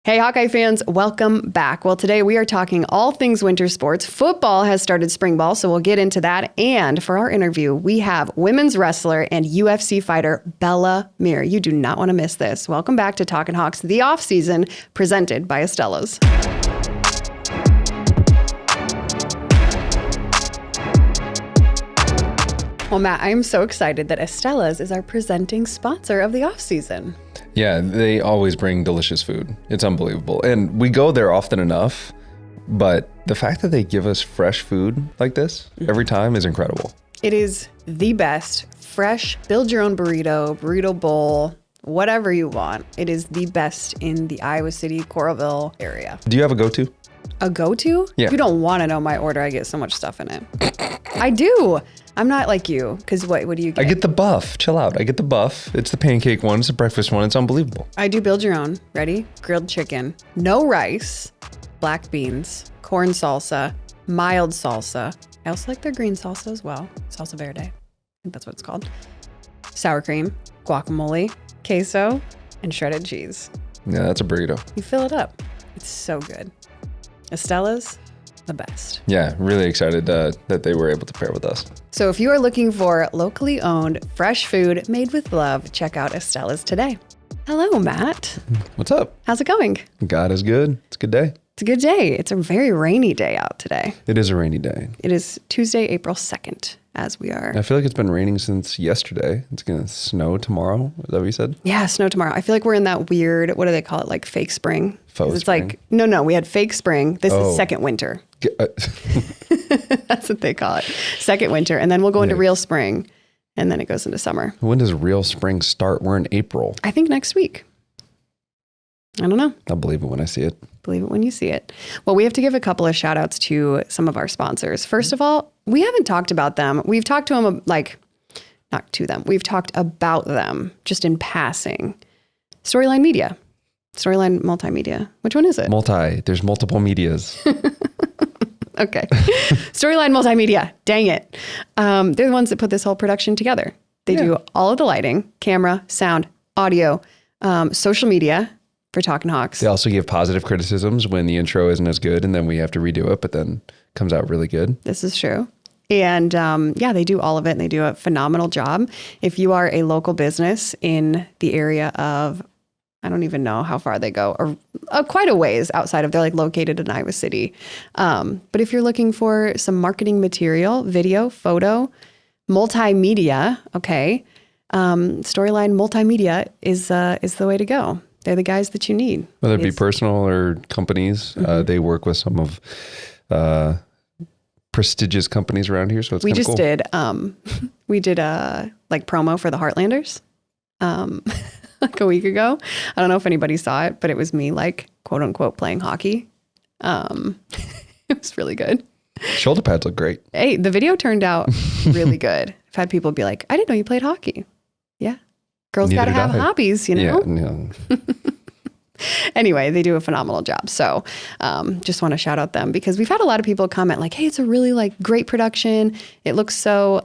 Hey, Hawkeye fans, welcome back. Well, today we are talking all things winter sports. Football has started spring ball, so we'll get into that. And for our interview, we have women's wrestler and UFC fighter Bella Mir. You do not want to miss this. Welcome back to Talkin Hawks, the off-season, presented by Estella's. Well, Matt, I am so excited that Estella's is our presenting sponsor of the off-season. Yeah, they always bring delicious food. It's unbelievable. And we go there often enough, but the fact that they give us fresh food like this every time is incredible. It is the best. Fresh, build your own burrito bowl, whatever you want. It is the best in the Iowa City, Coralville area. Do you have a go-to? A go-to? Yeah. You don't want to know my order. I get so much stuff in it. I do. I'm not like you, because what do you get? I get the buff. Chill out. I get the buff. It's the pancake one. It's the breakfast one. It's unbelievable. I do build your own. Ready? Grilled chicken. No rice. Black beans. Corn salsa. Mild salsa. I also like their green salsa as well. Salsa verde. I think that's what it's called. Sour cream. Guacamole. Queso. And shredded cheese. Yeah, that's a burrito. You fill it up. It's so good. Estella's, the best. Yeah, really excited that they were able to pair with us. So if you are looking for locally owned, fresh food made with love, check out Estella's today. Hello, Matt. What's up? How's it going? God is good. It's a good day. It's a good day. It's a very rainy day out today. It is a rainy day. It is Tuesday, April 2nd, as we are. I feel like it's been raining since yesterday. It's going to snow tomorrow. Is that what you said? Yeah, snow tomorrow. I feel like we're in that weird, what do they call it? Like fake spring? Faux It's spring. like, no, we had fake spring. This is second winter. That's what they call it. Second winter. And then we'll go into real spring. And then it goes into summer. When does real spring start? We're in April. I think next week. I don't know. I'll believe it when I see it. Believe it when you see it. Well, we have to give a couple of shout outs to some of our sponsors. First of all, we haven't talked about them. We've talked to them, not to them. We've talked about them just in passing. Storyline Media. Storyline Multimedia. Which one is it? There's multiple medias. Okay. Storyline Multimedia. Dang it. They're the ones that put this whole production together. They do all of the lighting, camera, sound, audio, social media for Talkin Hawks. They also give positive criticisms when the intro isn't as good and then we have to redo it, but then it comes out really good. This is true. And they do all of it and they do a phenomenal job. If you are a local business in the area of, I don't even know how far they go, or quite a ways outside of, they're like located in Iowa City. But if you're looking for some marketing material, video, photo, multimedia, Storyline Multimedia is the way to go. They're the guys that you need. Whether it be personal or companies, they work with some of prestigious companies around here. So it's we just cool. We did a promo for the Heartlanders like a week ago. I don't know if anybody saw it, but it was me quote unquote playing hockey. It was really good. Shoulder pads look great. Hey, the video turned out really good. I've had people be like, I didn't know you played hockey. Yeah. Girls got to have hobbies, you know? Yeah. Anyway, they do a phenomenal job. So just want to shout out them because we've had a lot of people comment like, hey, it's a really great production. It looks so...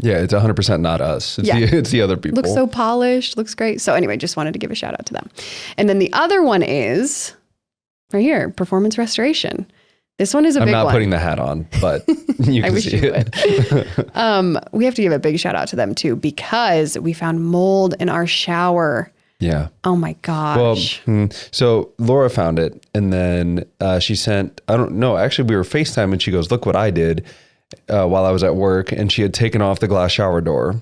yeah, it's 100% not us. It's the other people. Looks so polished. Looks great. So anyway, just wanted to give a shout out to them. And then the other one is right here, Performance Restoration. This one is a big one. I'm not putting the hat on, but you can see it. We have to give a big shout out to them too, because we found mold in our shower. Yeah. Oh my gosh. Well, so Laura found it and then she sent, I don't know, actually we were FaceTime and she goes, look what I did while I was at work. And she had taken off the glass shower door,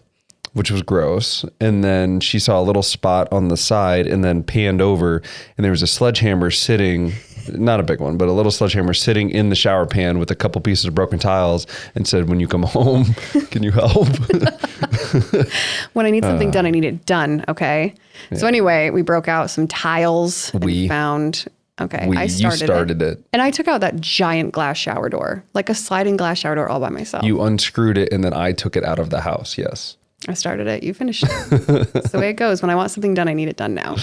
which was gross. And then she saw a little spot on the side and then panned over and there was a sledgehammer sitting, not a big one, but a little sledgehammer sitting in the shower pan with a couple pieces of broken tiles and said, when you come home, can you help? When I need something done, I need it done. Okay. Yeah. So anyway, we broke out some tiles. We found, I started it. And I took out that giant glass shower door, like a sliding glass shower door all by myself. You unscrewed it and then I took it out of the house. Yes. I started it. You finished it. That's the way it goes. When I want something done, I need it done now.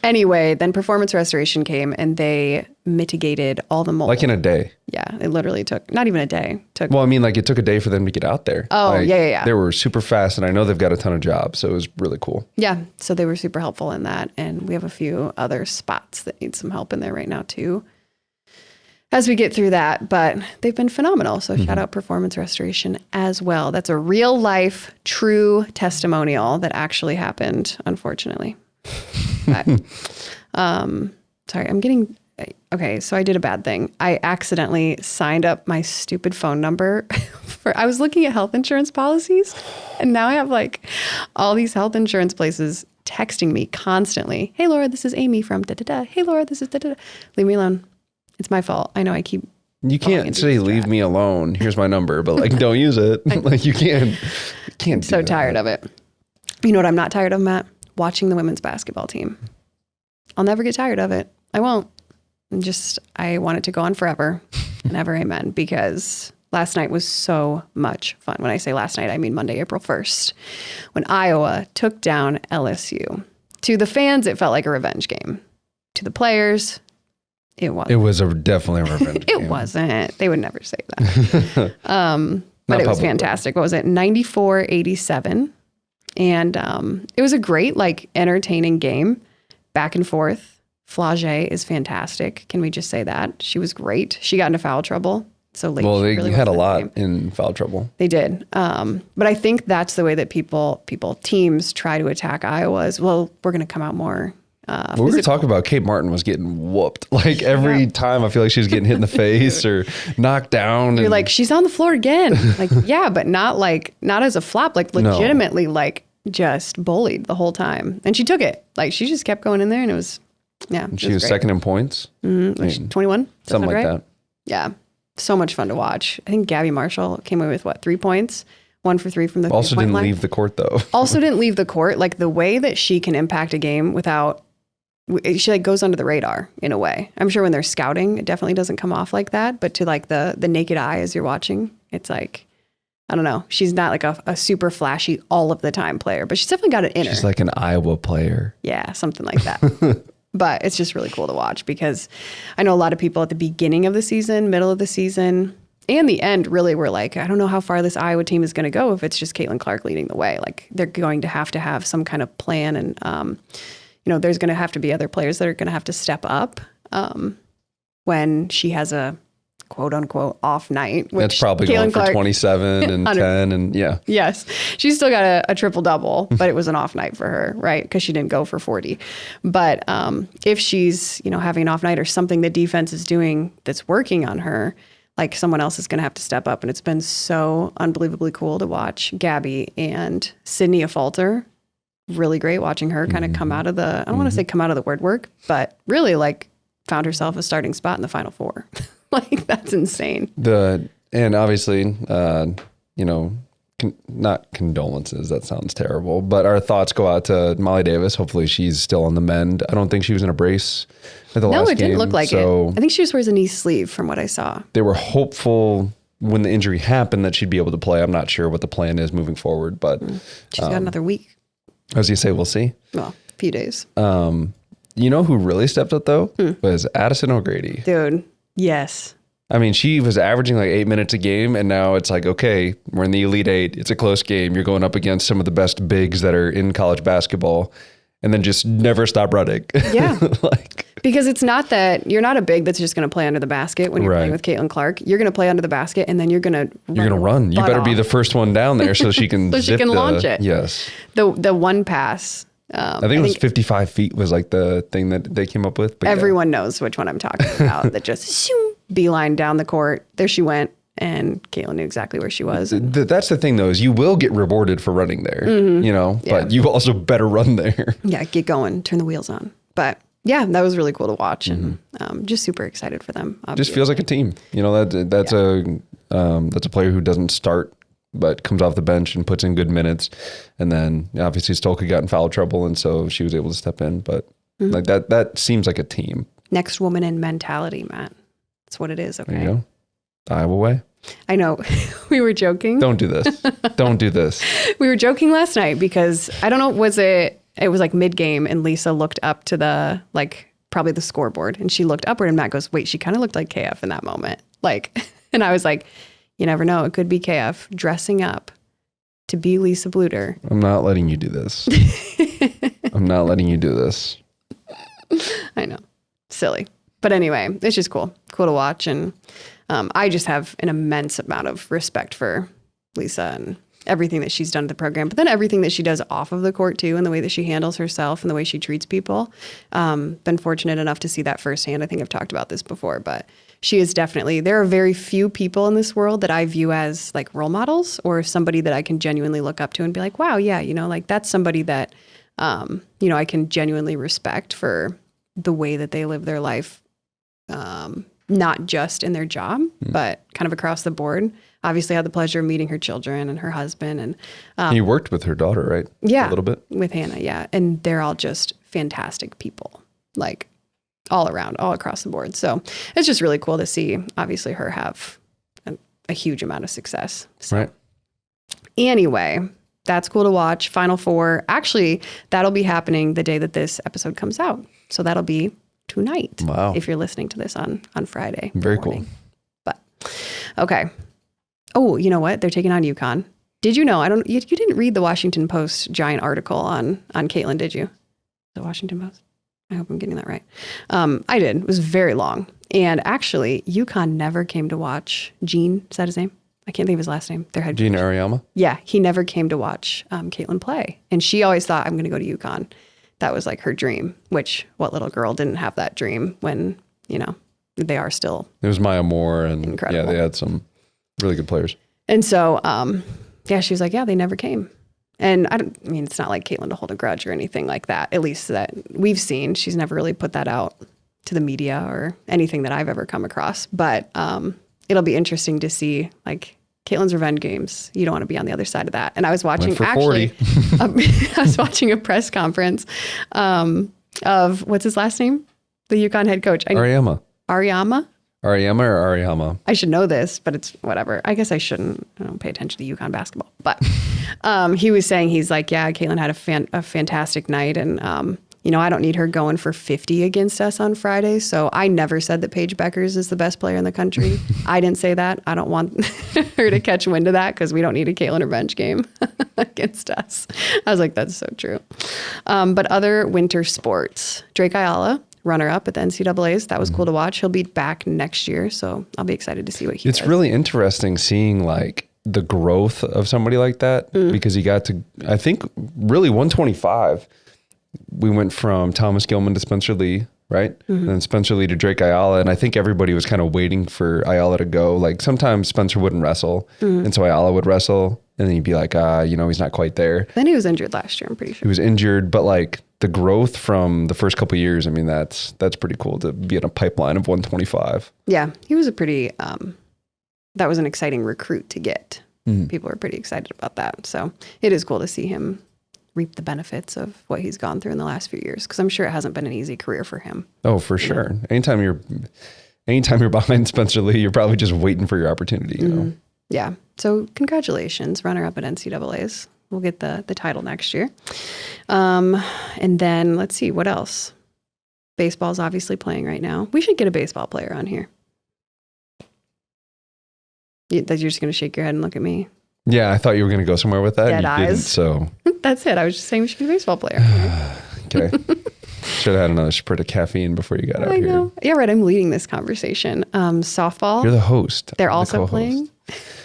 Anyway, then performance restoration came and they mitigated all the mold. Like in a day. Yeah, it literally took not even a day. Well, I mean, like it took a day for them to get out there. Oh, like, yeah. They were super fast, and I know they've got a ton of jobs, so it was really cool. Yeah, so they were super helpful in that. And we have a few other spots that need some help in there right now too, as we get through that. But they've been phenomenal. So shout out performance restoration as well. That's a real life, true testimonial that actually happened, unfortunately. But, sorry, I'm getting... Okay, so I did a bad thing. I accidentally signed up my stupid phone number I was looking at health insurance policies, and now I have like all these health insurance places texting me constantly. Hey, Laura, this is Amy from da-da-da. Hey, Laura, this is da-da-da. Leave me alone. It's my fault. I know I keep... You can't say, leave me alone. Here's my number, but like, don't use it. Like you can't I'm so tired of it. You know what I'm not tired of, Matt? Watching the women's basketball team. I'll never get tired of it. I won't. I want it to go on forever and ever, amen, because last night was so much fun. When I say last night, I mean Monday, April 1st, when Iowa took down LSU. To the fans, it felt like a revenge game. To the players, it wasn't. It was definitely a revenge game. It wasn't. They would never say that. But it was fantastic. What was it? 94-87. And it was a great, like, entertaining game. Back and forth. Flage is fantastic. Can we just say that? She was great. She got into foul trouble. So late. Well, they really had a lot in foul trouble. They did. But I think that's the way that teams try to attack Iowa is, well, we're going to come out more we were talking about Kate Martin was getting whooped. Like every time I feel like she was getting hit in the face or knocked down. You're like, she's on the floor again. Like, yeah, but not as a flop, like legitimately like just bullied the whole time. And she took it. Like she just kept going in there and it was... Yeah. She was second in points. Mm-hmm. Like 21? Something like that. Yeah. So much fun to watch. I think Gabby Marshall came away with 3 points? 1 for 3 from the also didn't line. Leave the court though. Also didn't leave the court. Like the way that she can impact a game without, she like goes under the radar in a way. I'm sure when they're scouting, it definitely doesn't come off like that. But to like the naked eye as you're watching, it's like, I don't know. She's not like a super flashy all of the time player, but she's definitely got it in her. She's like an Iowa player. Yeah, something like that. But it's just really cool to watch because I know a lot of people at the beginning of the season, middle of the season, and the end really were like, I don't know how far this Iowa team is going to go if it's just Caitlin Clark leading the way. Like they're going to have some kind of plan and, there's going to have to be other players that are going to have to step up when she has a quote unquote off night. That's probably going for 27 and 10 and yeah. Yes. She's still got a triple double, but it was an off night for her, right? Because she didn't go for 40. But if she's, having an off night or something the defense is doing that's working on her, like someone else is going to have to step up. And it's been so unbelievably cool to watch Gabby and Sydney Afalter. Really great watching her kind of come out of the, I don't want to say come out of the word work, but really like found herself a starting spot in the Final Four. Like that's insane. And obviously, not condolences. That sounds terrible. But our thoughts go out to Molly Davis. Hopefully, she's still on the mend. I don't think she was in a brace at the last game. No, it didn't look like it. I think she just wears a knee sleeve, from what I saw. They were hopeful when the injury happened that she'd be able to play. I'm not sure what the plan is moving forward, but she's got another week. As you say, we'll see. Well, a few days. You know who really stepped up though was Addison O'Grady. Dude. Yes. I mean, she was averaging like 8 minutes a game, and now it's like, okay, we're in the Elite Eight. It's a close game. You're going up against some of the best bigs that are in college basketball, and then just never stop running. Yeah. Because it's not that you're not a big that's just going to play under the basket when you're playing with Caitlin Clark. You're going to play under the basket, and then you're going to run. You better be the first one down there so she can launch it. Yes. The one pass. I think it was 55 feet was like the thing that they came up with. But everyone knows which one I'm talking about. That just beeline down the court. There she went, and Caitlin knew exactly where she was. That's the thing, though, is you will get rewarded for running there, but you also better run there. Yeah, get going, turn the wheels on. But yeah, that was really cool to watch, and just super excited for them. Obviously. Just feels like a team. That's a player who doesn't start, but comes off the bench and puts in good minutes. And then obviously Stolke got in foul trouble, and so she was able to step in. But like that seems like a team. Next woman in mentality, Matt. That's what it is, okay? There you go. Iowa way. I know. We were joking. Don't do this. Don't do this. We were joking last night because I don't know, it was like mid-game and Lisa looked up to the, like, probably the scoreboard and she looked upward and Matt goes, wait, she kind of looked like KF in that moment. Like, and I was like, you never know. It could be KF dressing up to be Lisa Bluter. I'm not letting you do this. I'm not letting you do this. I know. Silly. But anyway, it's just cool. Cool to watch. And I just have an immense amount of respect for Lisa and everything that she's done to the program, but then everything that she does off of the court too, and the way that she handles herself and the way she treats people. Been fortunate enough to see that firsthand. I think I've talked about this before, but she is definitely, there are very few people in this world that I view as like role models or somebody that I can genuinely look up to and be like, wow, yeah, you know, like that's somebody that, you know, I can genuinely respect for the way that they live their life. Not just in their job, but kind of across the board. Obviously, I had the pleasure of meeting her children and her husband. And you worked with her daughter, right? Yeah. A little bit. With Hannah, yeah. And they're all just fantastic people, like all around, all across the board. So it's just really cool to see, obviously, her have a huge amount of success. So. Right. Anyway, that's cool to watch. Final Four. Actually, that'll be happening the day that this episode comes out. So that'll be tonight. Wow. If you're listening to this on Friday. Very morning. cool. But okay. Oh, you know what? They're taking on UConn. Did you know? You didn't read the Washington Post giant article on Caitlin, did you? The Washington Post? I hope I'm getting that right. I did. It was very long. And actually, UConn never came to watch Gene. Is that his name? I can't think of his last name. Their head Gene coach. Ariyama? Yeah, he never came to watch Caitlin play. And she always thought, I'm going to go to UConn. That was like her dream, which what little girl didn't have that dream when, you know, they are still. It was Maya Moore and incredible. Yeah, they had some really good players. And so, yeah, she was like, yeah, they never came. And I mean, it's not like Caitlin to hold a grudge or anything like that, at least that we've seen. She's never really put that out to the media or anything that I've ever come across. But it'll be interesting to see, like, Caitlin's revenge games. You don't want to be on the other side of that. And I was watching I was watching a press conference of what's his last name? The UConn head coach. Ariyama. Ariyama or Ariyama? I should know this, but it's whatever. I guess I shouldn't pay attention to UConn basketball. But he was saying, he's like, yeah, Caitlin had a fantastic night. And, you know, I don't need her going for 50 against us on Friday. So I never said that Paige Beckers is the best player in the country. I didn't say that. I don't want her to catch wind of that because we don't need a Caitlin revenge game against us. I was like, that's so true. But other winter sports, Drake Ayala, runner-up at the NCAAs. That was cool to watch. He'll be back next year. So I'll be excited to see what he does. It's really interesting seeing like the growth of somebody like that because he got to, I think, really 125. We went from Thomas Gilman to Spencer Lee, right? And then Spencer Lee to Drake Ayala. And I think everybody was kind of waiting for Ayala to go. Like sometimes Spencer wouldn't wrestle. And so Ayala would wrestle. And then he'd be like, you know, he's not quite there. Then he was injured last year, I'm pretty sure. He was injured, but like the growth from the first couple of years, I mean, that's pretty cool to be in a pipeline of 125. Yeah, he was a pretty, that was an exciting recruit to get. People were pretty excited about that. So it is cool to see him reap the benefits of what he's gone through in the last few years. Cause I'm sure it hasn't been an easy career for him. Oh, for sure. Anytime you're behind Spencer Lee, you're probably just waiting for your opportunity, you know? Yeah. So congratulations, runner up at NCAAs. We'll get the title next year. And then let's see, what else? Baseball's obviously playing right now. We should get a baseball player on here. You're just going to shake your head and look at me. Yeah, I thought you were going to go somewhere with that. Dead and you eyes. didn't, so. That's it. I was just saying we should get a baseball player. Okay. Should have had another spurt of caffeine before you got out here. know. Yeah, right. I'm leading this conversation. Softball. You're the host. They're I'm also the playing.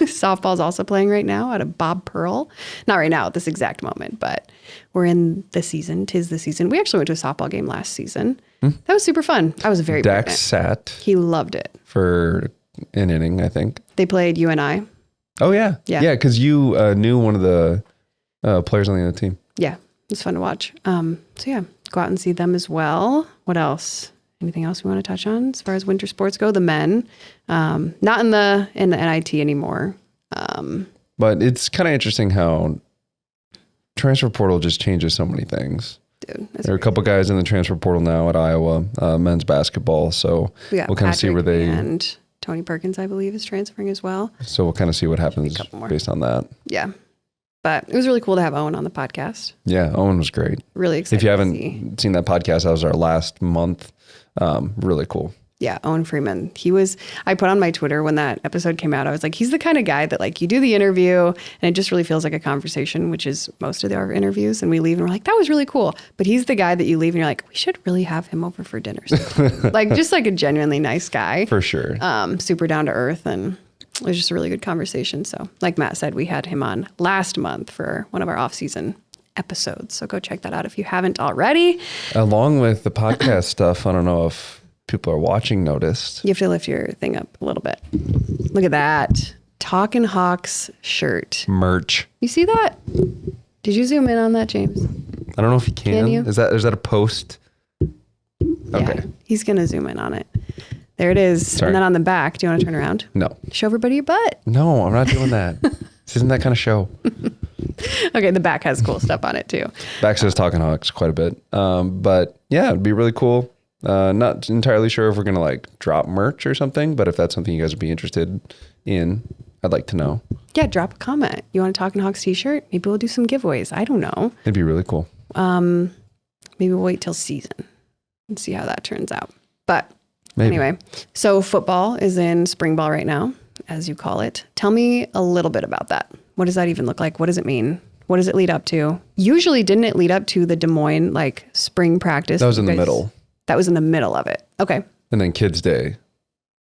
Softball's also playing right now out of Bob Pearl. Not right now at this exact moment, but we're in the season. 'Tis the season. We actually went to a softball game last season. That was super fun. I was very Dax pregnant. sat He loved it. for an inning, I think. They played UNI. Oh, yeah. Yeah. Yeah, because you knew one of the players on the other team. Yeah, it was fun to watch. So yeah, go out and see them as well. What else? Anything else we want to touch on as far as winter sports go? The men, not in the NIT anymore. But it's kind of interesting how transfer portal just changes so many things. Dude, There are a couple guys in the transfer portal now at Iowa, men's basketball. So we got we'll kind of see where Patrick they. and Tony Perkins, I believe, is transferring as well. So we'll kind of see what happens based on that. Yeah. But it was really cool to have Owen on the podcast. Yeah, Owen was great. Really excited. If you haven't seen that podcast, that was our last month. Really cool. Yeah, Owen Freeman. I put on my Twitter when that episode came out, I was like, he's the kind of guy that like you do the interview and it just really feels like a conversation, which is most of our interviews. And we leave and we're like, that was really cool. But he's the guy that you leave and you're like, we should really have him over for dinner sometime. Like just like a genuinely nice guy. For sure. Super down to earth. And it was just a really good conversation. So like Matt said, we had him on last month for one of our off-season episodes. So go check that out if you haven't already. Along with the podcast stuff, I don't know if people are watching noticed. You have to lift your thing up a little bit. Look at that. Talkin Hawks shirt. Merch. You see that? Did you zoom in on that, James? I don't know if you can. Can you? Is that a post? Okay. Yeah, he's going to zoom in on it. There it is. Sorry. And then on the back, do you want to turn around? No. Show everybody your butt. No, I'm not doing that. This isn't that kind of show. Okay, the back has cool stuff on it too. Back says Talkin Hawks quite a bit. But yeah, it'd be really cool. Not entirely sure if we're going to like drop merch or something, but if that's something you guys would be interested in, I'd like to know. Yeah, drop a comment. You want a Talkin Hawks t-shirt? Maybe we'll do some giveaways. I don't know. It'd be really cool. Maybe we'll wait till season and see how that turns out. But anyway, so football is in spring ball right now, as you call it. Tell me a little bit about that. What does that even look like? What does it mean? What does it lead up to? Usually, didn't it lead up to the Des Moines like spring practice? That was in the middle. That was in the middle of it. Okay. And then Kids Day.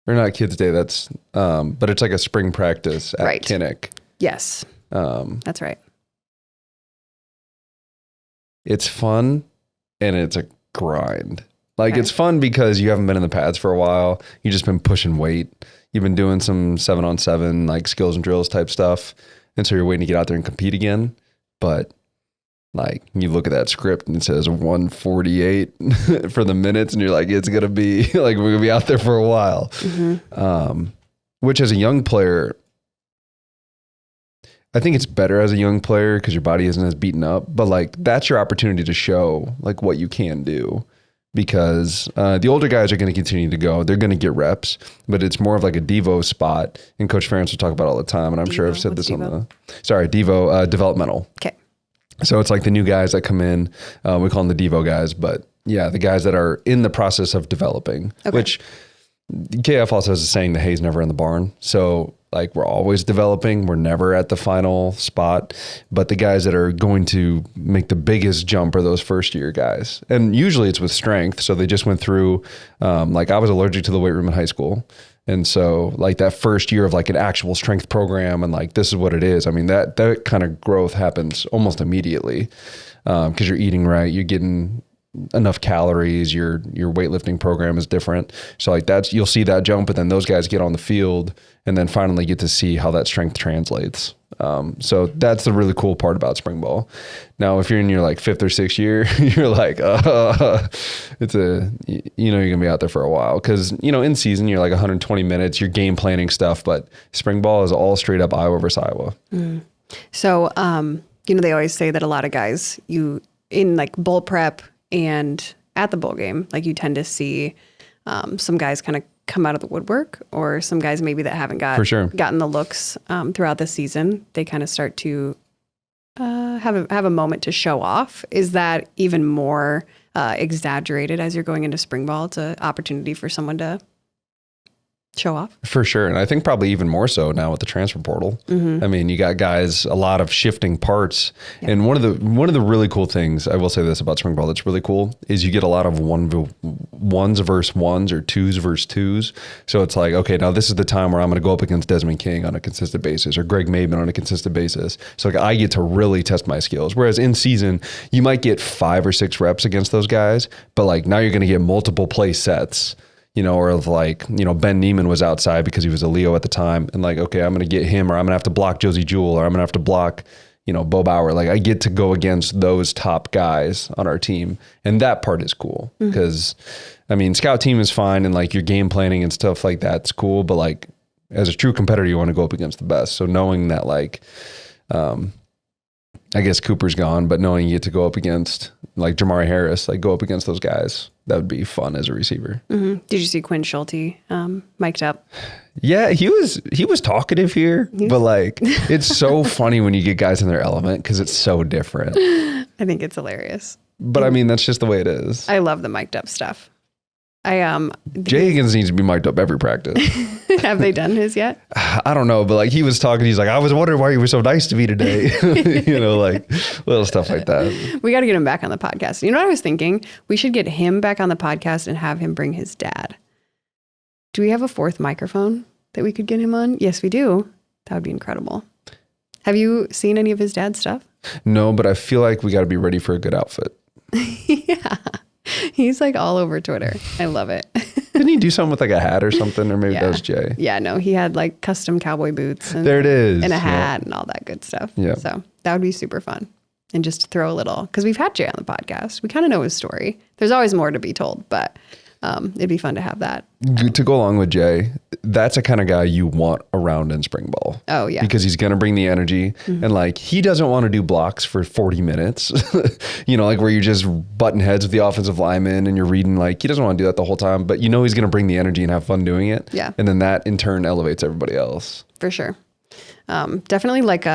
Or not Kids Day, that's but it's like a spring practice at Kinnick. Yes. That's right. It's fun and it's a grind. Like it's fun because you haven't been in the pads for a while. You've just been pushing weight. You've been doing some 7-on-7 like skills and drills type stuff. And so you're waiting to get out there and compete again. But like you look at that script and it says 148 for the minutes and you're like, it's going to be like, we're going to be out there for a while. Mm-hmm. Which as a young player, I think it's better as a young player because your body isn't as beaten up, but like that's your opportunity to show like what you can do because the older guys are going to continue to go. They're going to get reps, but it's more of like a Devo spot. And Coach Ferentz will talk about it all the time. And I'm sure I've said this on Devo developmental. Okay. So it's like the new guys that come in, we call them the Devo guys, but yeah, the guys that are in the process of developing, which KF also has a saying, the hay's never in the barn. So like we're always developing. We're never at the final spot, but the guys that are going to make the biggest jump are those first year guys. And usually it's with strength. So they just went through, like I was allergic to the weight room in high school. And so like that first year of like an actual strength program and like, this is what it is. I mean, that kind of growth happens almost immediately because you're eating right. You're getting enough calories. Your weightlifting program is different. So like you'll see that jump, but then those guys get on the field and then finally get to see how that strength translates. So that's the really cool part about spring ball. Now, if you're in your like 5th or 6th year, you're like, you're going to be out there for a while. Cause in season, you're like 120 minutes, you're game planning stuff, but spring ball is all straight up Iowa versus Iowa. Mm. So, they always say that a lot of guys in like bowl prep and at the bowl game, like you tend to see some guys kind of come out of the woodwork or some guys maybe that haven't gotten the looks throughout the season. They kind of start to have a moment to show off. Is that even more exaggerated as you're going into spring ball? It's an opportunity for someone to show off. For sure. And I think probably even more so now with the transfer portal. Mm-hmm. I mean, you got guys, a lot of shifting parts. Yeah. And one of the really cool things, I will say this about spring ball that's really cool, is you get a lot of ones versus ones or twos versus twos. So it's like, okay, now this is the time where I'm going to go up against Desmond King on a consistent basis or Greg Maben on a consistent basis. So like I get to really test my skills. Whereas in season, you might get 5 or 6 reps against those guys, but like now you're going to get multiple play sets. Or like, Ben Neiman was outside because he was a Leo at the time. And like, okay, I'm going to get him or I'm going to have to block Josie Jewell or I'm going to have to block, Bo Bauer. Like I get to go against those top guys on our team. And that part is cool because, scout team is fine. And like your game planning and stuff like that's cool. But like as a true competitor, you want to go up against the best. So knowing that like, I guess Cooper's gone, but knowing you get to go up against like Jamari Harris, like go up against those guys, That would be fun as a receiver. Mm-hmm. Did you see Quinn Schulte mic'd up? Yeah, he was talkative here, but like it's so funny when you get guys in their element because it's so different. I think it's hilarious. But I mean, that's just the way it is. I love the mic'd up stuff. Jay Higgins needs to be mic'd up every practice. Have they done his yet? I don't know, but like he was talking, he's like, I was wondering why you were so nice to me today. Like little stuff like that. We got to get him back on the podcast. You know what I was thinking? We should get him back on the podcast and have him bring his dad. Do we have a fourth microphone that we could get him on? Yes, we do. That would be incredible. Have you seen any of his dad's stuff? No, but I feel like we got to be ready for a good outfit. Yeah. He's like all over Twitter. I love it. Didn't he do something with like a hat or something? Or maybe Yeah. that was Jay. Yeah, no, he had like custom cowboy boots. And, There it is. And a hat and all that good stuff. Yeah. So that would be super fun. And just throw a little, because we've had Jay on the podcast. We kind of know his story. There's always more to be told, but it'd be fun to have that. To go along with Jay, that's a kind of guy you want around in spring ball. Oh, yeah. Because he's going to bring the energy. And like, he doesn't want to do blocks for 40 minutes, like where you're just butting heads with the offensive lineman and you're reading, like, he doesn't want to do that the whole time, but he's going to bring the energy and have fun doing it. Yeah. And then that in turn elevates everybody else. For sure. Definitely like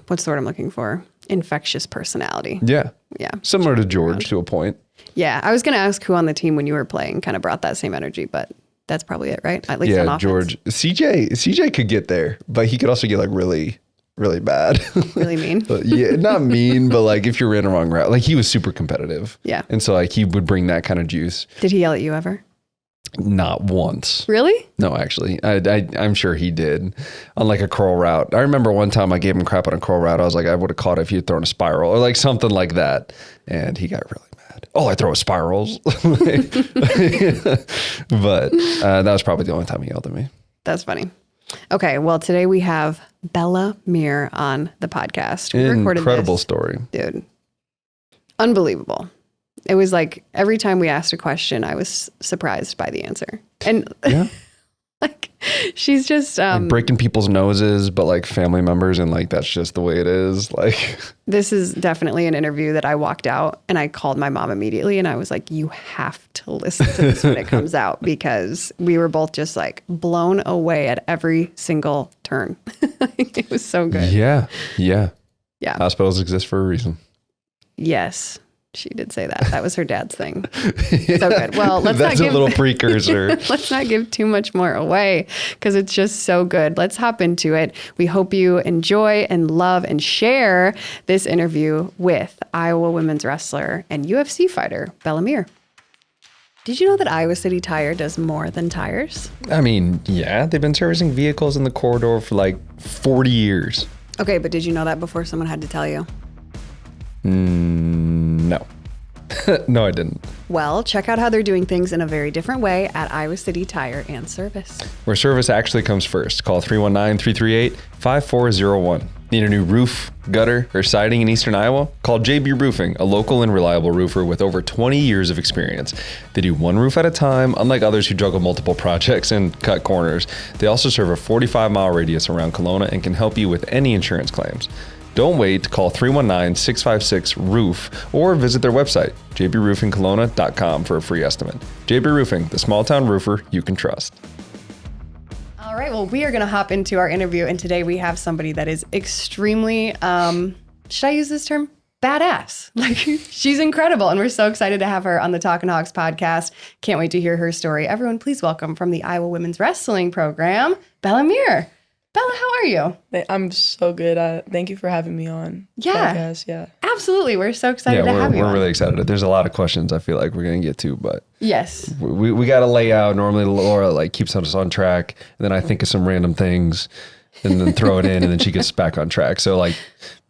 what's the word I'm looking for? Infectious personality. Yeah. Yeah. Similar to George to a point. Yeah. I was going to ask who on the team when you were playing kind of brought that same energy, but that's probably it, right? At least on offense. George. CJ could get there, but he could also get like really, really bad. Really mean. Yeah, not mean, but like if you're in a wrong route, like he was super competitive. Yeah. And so like he would bring that kind of juice. Did he yell at you ever? Not once. Really? No, actually, I'm sure he did on like a curl route. I remember one time I gave him crap on a curl route. I was like, I would have caught it if he had thrown a spiral or like something like that. And he got really mad. Oh, I throw spirals. But that was probably the only time he yelled at me. That's funny. Okay. Well, today we have Bella Mir on the podcast. We recorded Incredible this. story. Dude. Unbelievable. It was like every time we asked a question, I was surprised by the answer. And Yeah. like she's just Like breaking people's noses, but like family members, and like that's just the way it is. Like this is definitely an interview that I walked out and I called my mom immediately and I was like, you have to listen to this when it comes out, because we were both just like blown away at every single turn. It was so good. Yeah. Yeah. Hospitals exist for a reason. Yes. She did say that. That was her dad's thing. So good. Well, let's That's not give a little precursor. let's not give too much more away because it's just so good. Let's hop into it. We hope you enjoy and love and share this interview with Iowa women's wrestler and UFC fighter Bella Mir. Did you know that Iowa City Tire does more than tires? I mean, yeah, they've been servicing vehicles in the corridor for like 40 years. Okay, but did you know that before someone had to tell you? No. No, I didn't. Well, check out how they're doing things in a very different way at Iowa City Tire and Service. Where service actually comes first. Call 319-338-5401. Need a new roof, gutter, or siding in Eastern Iowa? Call JB Roofing, a local and reliable roofer with over 20 years of experience. They do one roof at a time, unlike others who juggle multiple projects and cut corners. They also serve a 45-mile radius around Kelowna and can help you with any insurance claims. Don't wait. Call 319-656-ROOF or visit their website, jbroofingkelowna.com, for a free estimate. JB Roofing, the small town roofer you can trust. All right, well, we are going to hop into our interview, and today we have somebody that is extremely, should I use this term? Badass. Like, she's incredible, and we're so excited to have her on the Talkin Hawks podcast. Can't wait to hear her story. Everyone, please welcome from the Iowa Women's Wrestling Program, Bella Mir. Bella, how are you? I'm so good. Thank you for having me on. Yeah. Podcast. Yeah. Absolutely. We're so excited to have you we're on. really excited. There's a lot of questions I feel like we're going to get to, but Yes. we got to lay out. Normally Laura like keeps us on track, and then I think of some random things and then throw it in, and then she gets back on track. So like,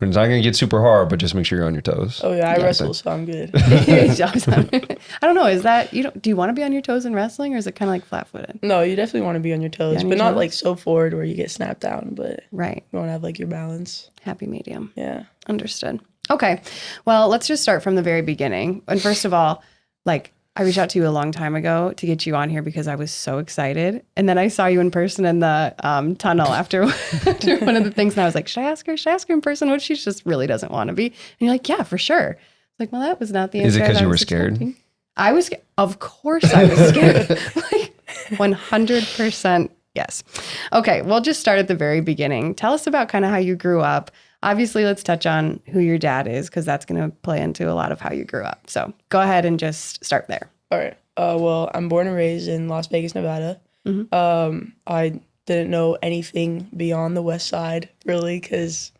it's not going to get super hard, but just make sure you're on your toes. Oh yeah, I wrestle, so I'm good. I don't know. Is that, do you want to be on your toes in wrestling, or is it kind of like flat-footed? No, you definitely want to be on your toes, on but your not toes? like so forward where you get snapped down, but Right. you want to have like your balance. Happy medium. Yeah. Understood. Okay. Well, let's just start from the very beginning. And first of all, like, I reached out to you a long time ago to get you on here because I was so excited. And then I saw you in person in the tunnel after one of the things. And I was like, should I ask her? Should I ask her in person? What if she just really doesn't want to be? And you're like, yeah, for sure. It's like, well, that was not the answer. Is it because I you were was scared? expecting. Of course I was scared. Like 100% yes. Okay, we'll just start at the very beginning. Tell us about kind of how you grew up. Obviously, let's touch on who your dad is because that's going to play into a lot of how you grew up. So go ahead and just start there. All right. Well, I'm born and raised in Las Vegas, Nevada. I didn't know anything beyond the West Side really because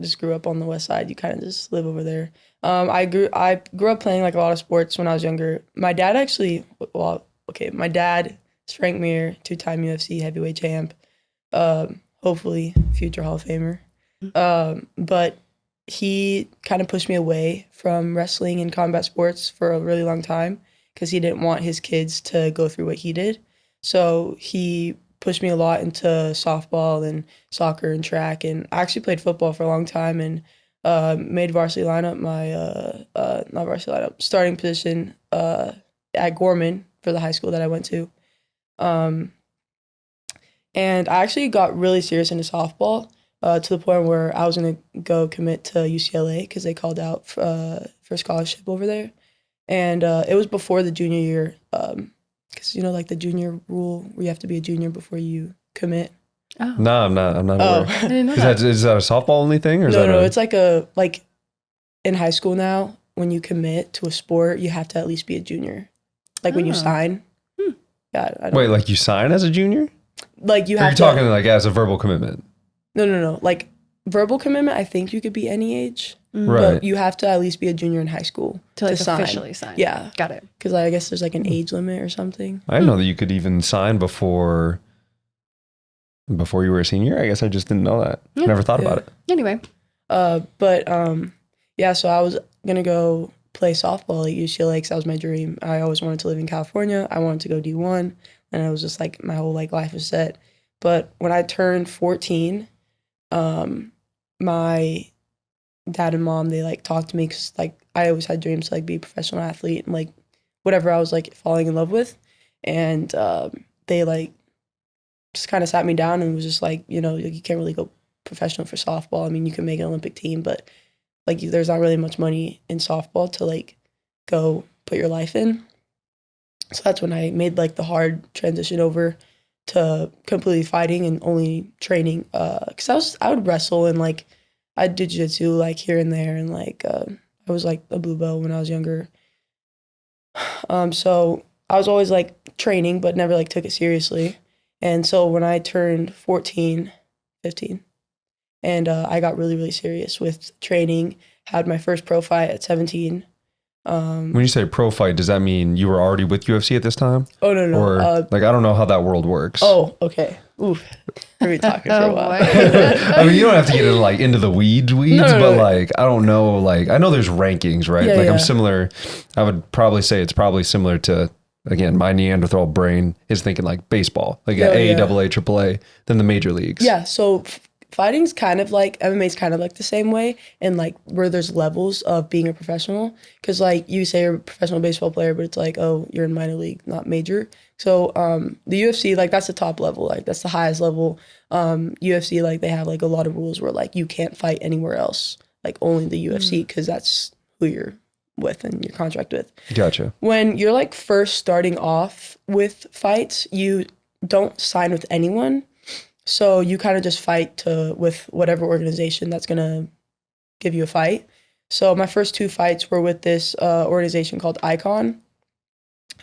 just grew up on the West Side. You kind of just live over there. I grew up playing like a lot of sports when I was younger. My dad my dad is Frank Mir, 2-time UFC heavyweight champ. Hopefully future Hall of Famer. But he kind of pushed me away from wrestling and combat sports for a really long time because he didn't want his kids to go through what he did. So he pushed me a lot into softball and soccer and track. And I actually played football for a long time and made varsity lineup, not varsity lineup, starting position at Gorman for the high school that I went to. And I actually got really serious into softball to the point where I was going to go commit to UCLA because they called out for scholarship over there. And it was before the junior year because, like the junior rule where you have to be a junior before you commit. Oh. No, I'm not aware. I didn't know that. Is that a softball only thing? Or No, it's like in high school now, when you commit to a sport, you have to at least be a junior. Like when you sign. Yeah, I don't Wait, like you sign as a junior? Like you Or have you're talking like as a verbal commitment? No. Like verbal commitment, I think you could be any age. Right. But you have to at least be a junior in high school to sign. officially sign. Yeah. Got it. Because I guess there's like an age limit or something. I didn't know that you could even sign before you were a senior. I guess I just didn't know that. Yeah. Never thought about it. Anyway. So I was going to go play softball at UCLA because that was my dream. I always wanted to live in California. I wanted to go D1. And it was just like my whole life was set. But when I turned 14, my dad and mom, they talked to me because I always had dreams to be a professional athlete and whatever I was falling in love with. And they just kind of sat me down and was just you can't really go professional for softball. I mean, you can make an Olympic team, but there's not really much money in softball to go put your life in. So that's when I made the hard transition over to completely fighting and only training. Because I would wrestle and I'd do jiu-jitsu here and there, and I was a blue belt when I was younger. So I was always training, but never took it seriously. And so when I turned 15, and I got really, really serious with training, had my first pro fight at 17. When you say pro fight, does that mean you were already with UFC at this time? Oh, no. Or I don't know how that world works. Oh, okay. Oof. We've been talking for a while. I mean, you don't have to get into the weeds, but I don't know, I know there's rankings, right? Yeah, I'm similar. I would probably say it's probably similar to, again, my Neanderthal brain is thinking baseball, AA, AAA, then the major leagues. Yeah, so fighting's kind of MMA's kind of the same way, and where there's levels of being a professional, because you say you're a professional baseball player, but it's oh, you're in minor league, not major. So the UFC, that's the top level, that's the highest level. UFC, they have a lot of rules where you can't fight anywhere else, only the UFC, because that's who you're with and your contract with. Gotcha. When you're first starting off with fights, you don't sign with anyone. So you kind of just fight with whatever organization that's going to give you a fight. So my first 2 fights were with this organization called Icon.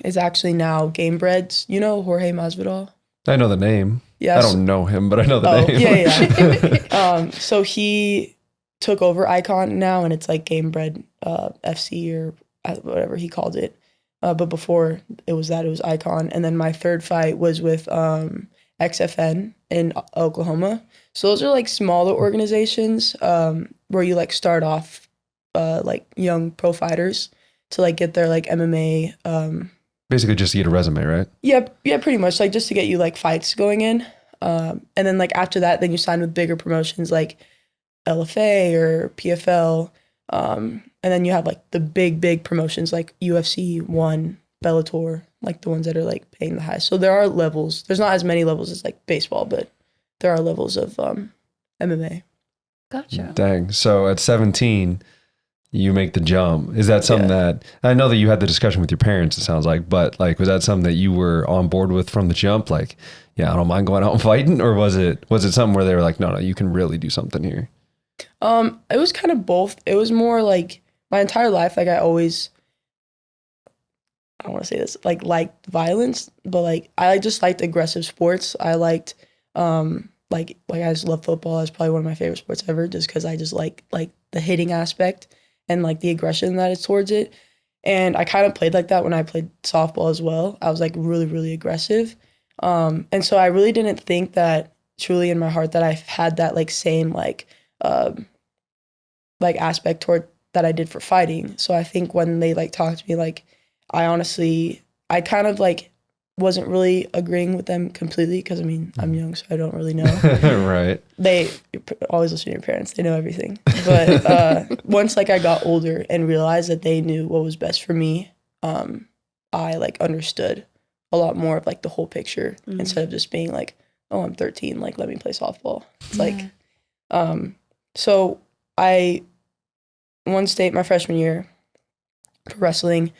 It's actually now Gamebreds. You know Jorge Masvidal? I know the name. Yeah, I don't know him, but I know the name. Yeah. So he took over Icon now, and it's Gamebred FC or whatever he called it. But before it was Icon. And then my third fight was with XFN in Oklahoma. So those are smaller organizations where you start off young pro fighters to get their MMA. Basically just to get a resume, right? Yeah, pretty much just to get you fights going in. And then after that, then you sign with bigger promotions like LFA or PFL. And then you have the big promotions like UFC 1, Bellator, the ones that are paying the highest. So there are levels. There's not as many levels as baseball, but there are levels of MMA. Gotcha. Dang. So at 17, you make the jump. Is that something that, I know that you had the discussion with your parents, it sounds like, but like, was that something that you were on board with from the jump? Like, yeah, I don't mind going out and fighting, or was it something where they were like, no, you can really do something here? It was kind of both. It was more like my entire life, like I always, I don't want to say this, like liked violence, but like I just liked aggressive sports. I liked, like I just love football. It's probably one of my favorite sports ever, just because I just like the hitting aspect and like the aggression that is towards it. And I kind of played like that when I played softball as well. I was like really, really aggressive. And so I really didn't think that truly in my heart that I had that like same like aspect toward that I did for fighting. So I think when they like talked to me, like I kind of like wasn't really agreeing with them completely, because I mean, I'm young, so I don't really know. Right. They always listen to your parents. They know everything. But once like I got older and realized that they knew what was best for me, I like understood a lot more of like the whole picture, instead of just being like, oh, I'm 13, like let me play softball. It's like, so I won state my freshman year for wrestling.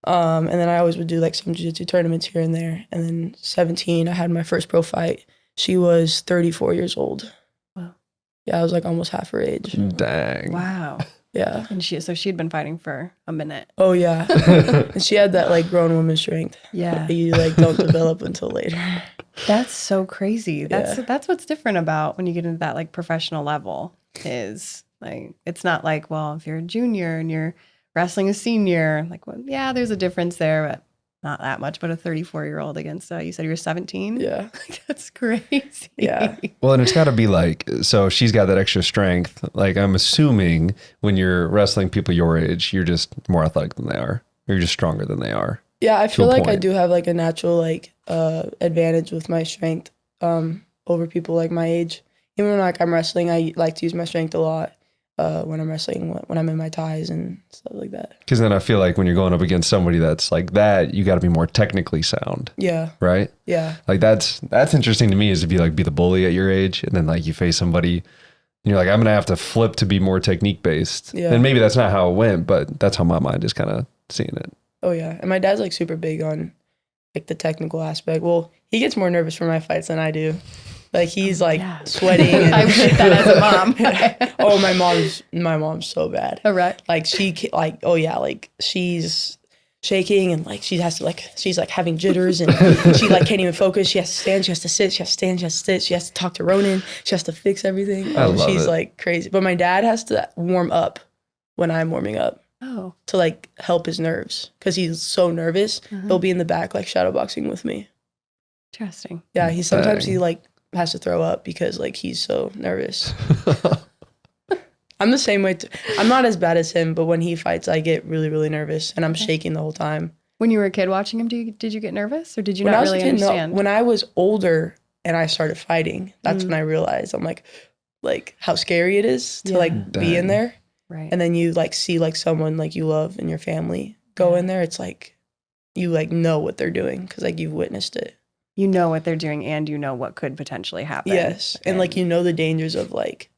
And then I always would do like some jiu-jitsu tournaments here and there. And then 17, I had my first pro fight. She was 34 years old. Wow. Yeah, I was like almost half her age. Dang. Wow. Yeah. And she'd been fighting for a minute. Oh yeah. And she had that like grown woman strength. Yeah. That you like don't develop until later. That's so crazy. That's what's different about when you get into that like professional level, is like, it's not like, well, if you're a junior and you're wrestling a senior, like, well, yeah, there's a difference there, but not that much. But a 34-year-old against, you said you were 17? Yeah. That's crazy. Yeah. Well, and it's got to be like, so she's got that extra strength. Like, I'm assuming when you're wrestling people your age, you're just more athletic than they are. You're just stronger than they are. Yeah, I feel like I point. do have like a natural like advantage with my strength over people like my age. Even when like I'm wrestling, I like to use my strength a lot when I'm wrestling, when I'm in my ties and stuff like that. Because then I feel like when you're going up against somebody that's like that, you got to be more technically sound. Yeah. Right? Yeah. Like that's interesting to me, is to be the bully at your age, and then like you face somebody and you're like, I'm gonna have to flip to be more technique based. Yeah. And maybe that's not how it went, but that's how my mind is kind of seeing it. Oh yeah. And my dad's like super big on like the technical aspect. Well, he gets more nervous for my fights than I do. Like he's sweating. And I get that as a mom. Oh, my mom's so bad. All right. Like she's shaking and like she has to like, she's like having jitters and she like can't even focus. She has to stand, she has to sit, she has to stand, she has to sit, she has to talk to Ronan, she has to fix everything. She's like crazy. But my dad has to warm up when I'm warming up. Oh. To like help his nerves, because he's so nervous. He'll be in the back like shadowboxing with me. Interesting. Yeah, he like has to throw up because like he's so nervous. I'm the same way. I'm not as bad as him, but when he fights, I get really, really nervous and I'm shaking the whole time. When you were a kid watching him, did you get nervous, or did you not really understand? No. When I was older and I started fighting, that's when I realized I'm like how scary it is to like be in there. Right. And then you like see like someone like you love in your family go in there. It's like you like know what they're doing because like you've witnessed it. You know what they're doing and you know what could potentially happen. Yes. And like you know the dangers of like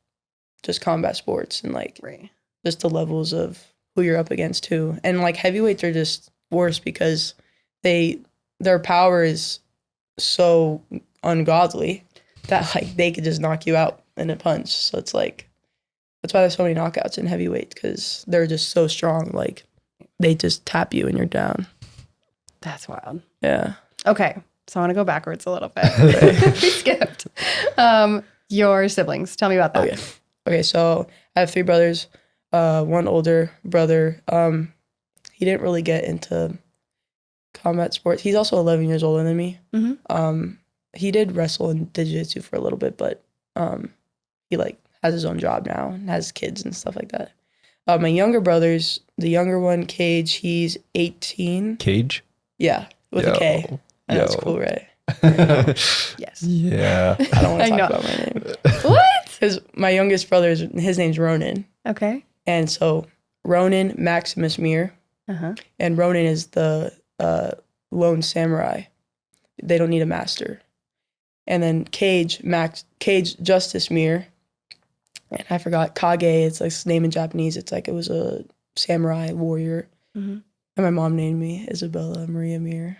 just combat sports and like just the levels of who you're up against too. And like heavyweights are just worse because their power is so ungodly that like they could just knock you out in a punch. So it's like that's why there's so many knockouts in heavyweight, because they're just so strong. Like they just tap you and you're down. That's wild. Yeah. Okay. So I want to go backwards a little bit. We skipped. Your siblings. Tell me about that. Okay. So I have 3 brothers. One older brother. He didn't really get into combat sports. He's also 11 years older than me. Mm-hmm. He did wrestle and did jiu-jitsu for a little bit, but he like has his own job now and has kids and stuff like that. My younger brothers, the younger one, Cage, he's 18. Cage? Yeah, with a K. That's cool, right? Yes. Yeah. I don't want to talk about my name. What? Because my youngest brother, his name's Ronan. Okay. And so Ronan Maximus Mir. And Ronan is the lone samurai. They don't need a master. And then Cage Justice Mir. And I forgot Kage. It's like his name in Japanese. It's like it was a samurai warrior. Mm-hmm. And my mom named me Isabella Maria Mir.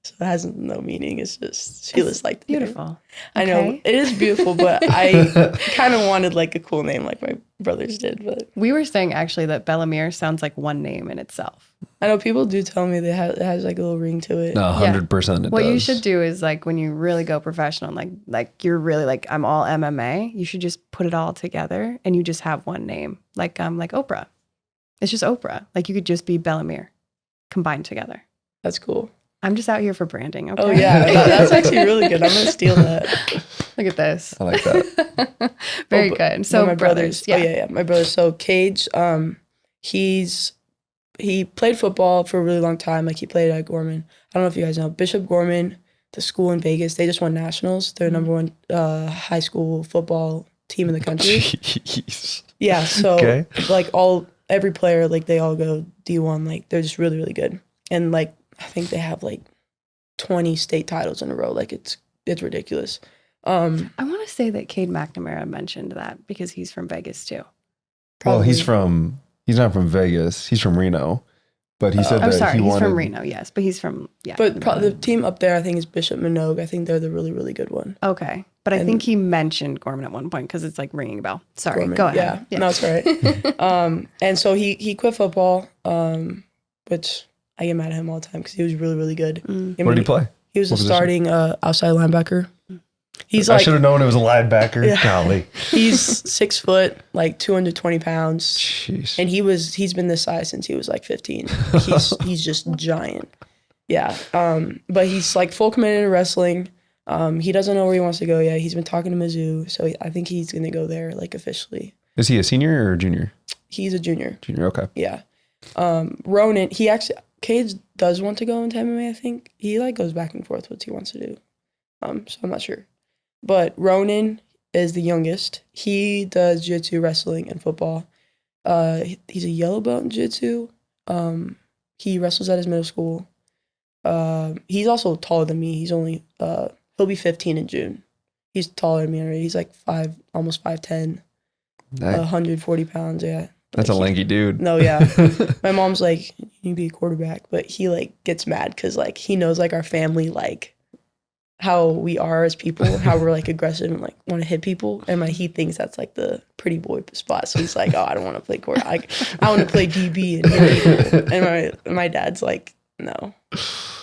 So it has no meaning. It's just, she was like, beautiful. I know, it is beautiful, but I kind of wanted like a cool name like my brothers did. But We were saying actually that Bella Mir sounds like one name in itself. I know people do tell me it has like a little ring to it. No, 100% it What does. you should do is like when you really go professional, like you're really like, I'm all MMA, you should just put it all together and you just have one name. Like Oprah. It's just Oprah. Like you could just be Bella Mir combined together. That's cool. I'm just out here for branding. Okay? Oh yeah, that's actually really good. I'm going to steal that. Look at this. I like that. Very good. So my brothers. Oh yeah, my brothers. So Cage, he played football for a really long time. Like he played at Gorman. I don't know if you guys know Bishop Gorman, the school in Vegas. They just won nationals. They're number one high school football team in the country. Jeez. Yeah. So Okay. like every player, like they all go D1. Like they're just really, really good. And like I think they have like 20 state titles in a row. Like it's ridiculous. I want to say that Cade McNamara mentioned that because he's from Vegas too. Well, he's probably- not from Vegas. He's from Reno. But he said I'm that sorry, he he's wanted. from Reno, yes, but he's from But the team up there, I think, is Bishop Minogue. I think they're the really, really good one. Okay, but I And- think he mentioned Gorman at one point because it's like ringing a bell. Sorry, Gorman. go ahead. Yeah, no, it's all right. And so he quit football, which I get mad at him all the time because he was really, really good. I mean, Where did he play? He was a What position? starting outside linebacker. He's I like should have known it was a linebacker. Yeah. Golly. he's 6 foot, like 220 pounds, Jeez. and he's been this size since he was like 15. He's just giant. Yeah. But he's like full committed to wrestling. He doesn't know where he wants to go yet. He's been talking to Mizzou, so I think he's gonna go there like officially. Is he a senior or a junior? He's a junior. Junior, okay. Yeah. Ronan, Cage does want to go into MMA, I think. He like goes back and forth what he wants to do. So I'm not sure. But Ronan is the youngest. He does jiu-jitsu, wrestling, and football. He's a yellow belt in jiu-jitsu. He wrestles at his middle school. He's also taller than me. He's only he'll be 15 in June. He's taller than me already. He's like almost 5'10", 140 pounds. Yeah. That's a lanky dude. No, yeah. My mom's like, you need to be a quarterback, but he like gets mad because like he knows like our family, like how we are as people, how we're like aggressive and like want to hit people, and he thinks that's like the pretty boy spot. So he's like, oh, I don't want to play quarterback. I want to play DB and hit people. And my dad's like, no.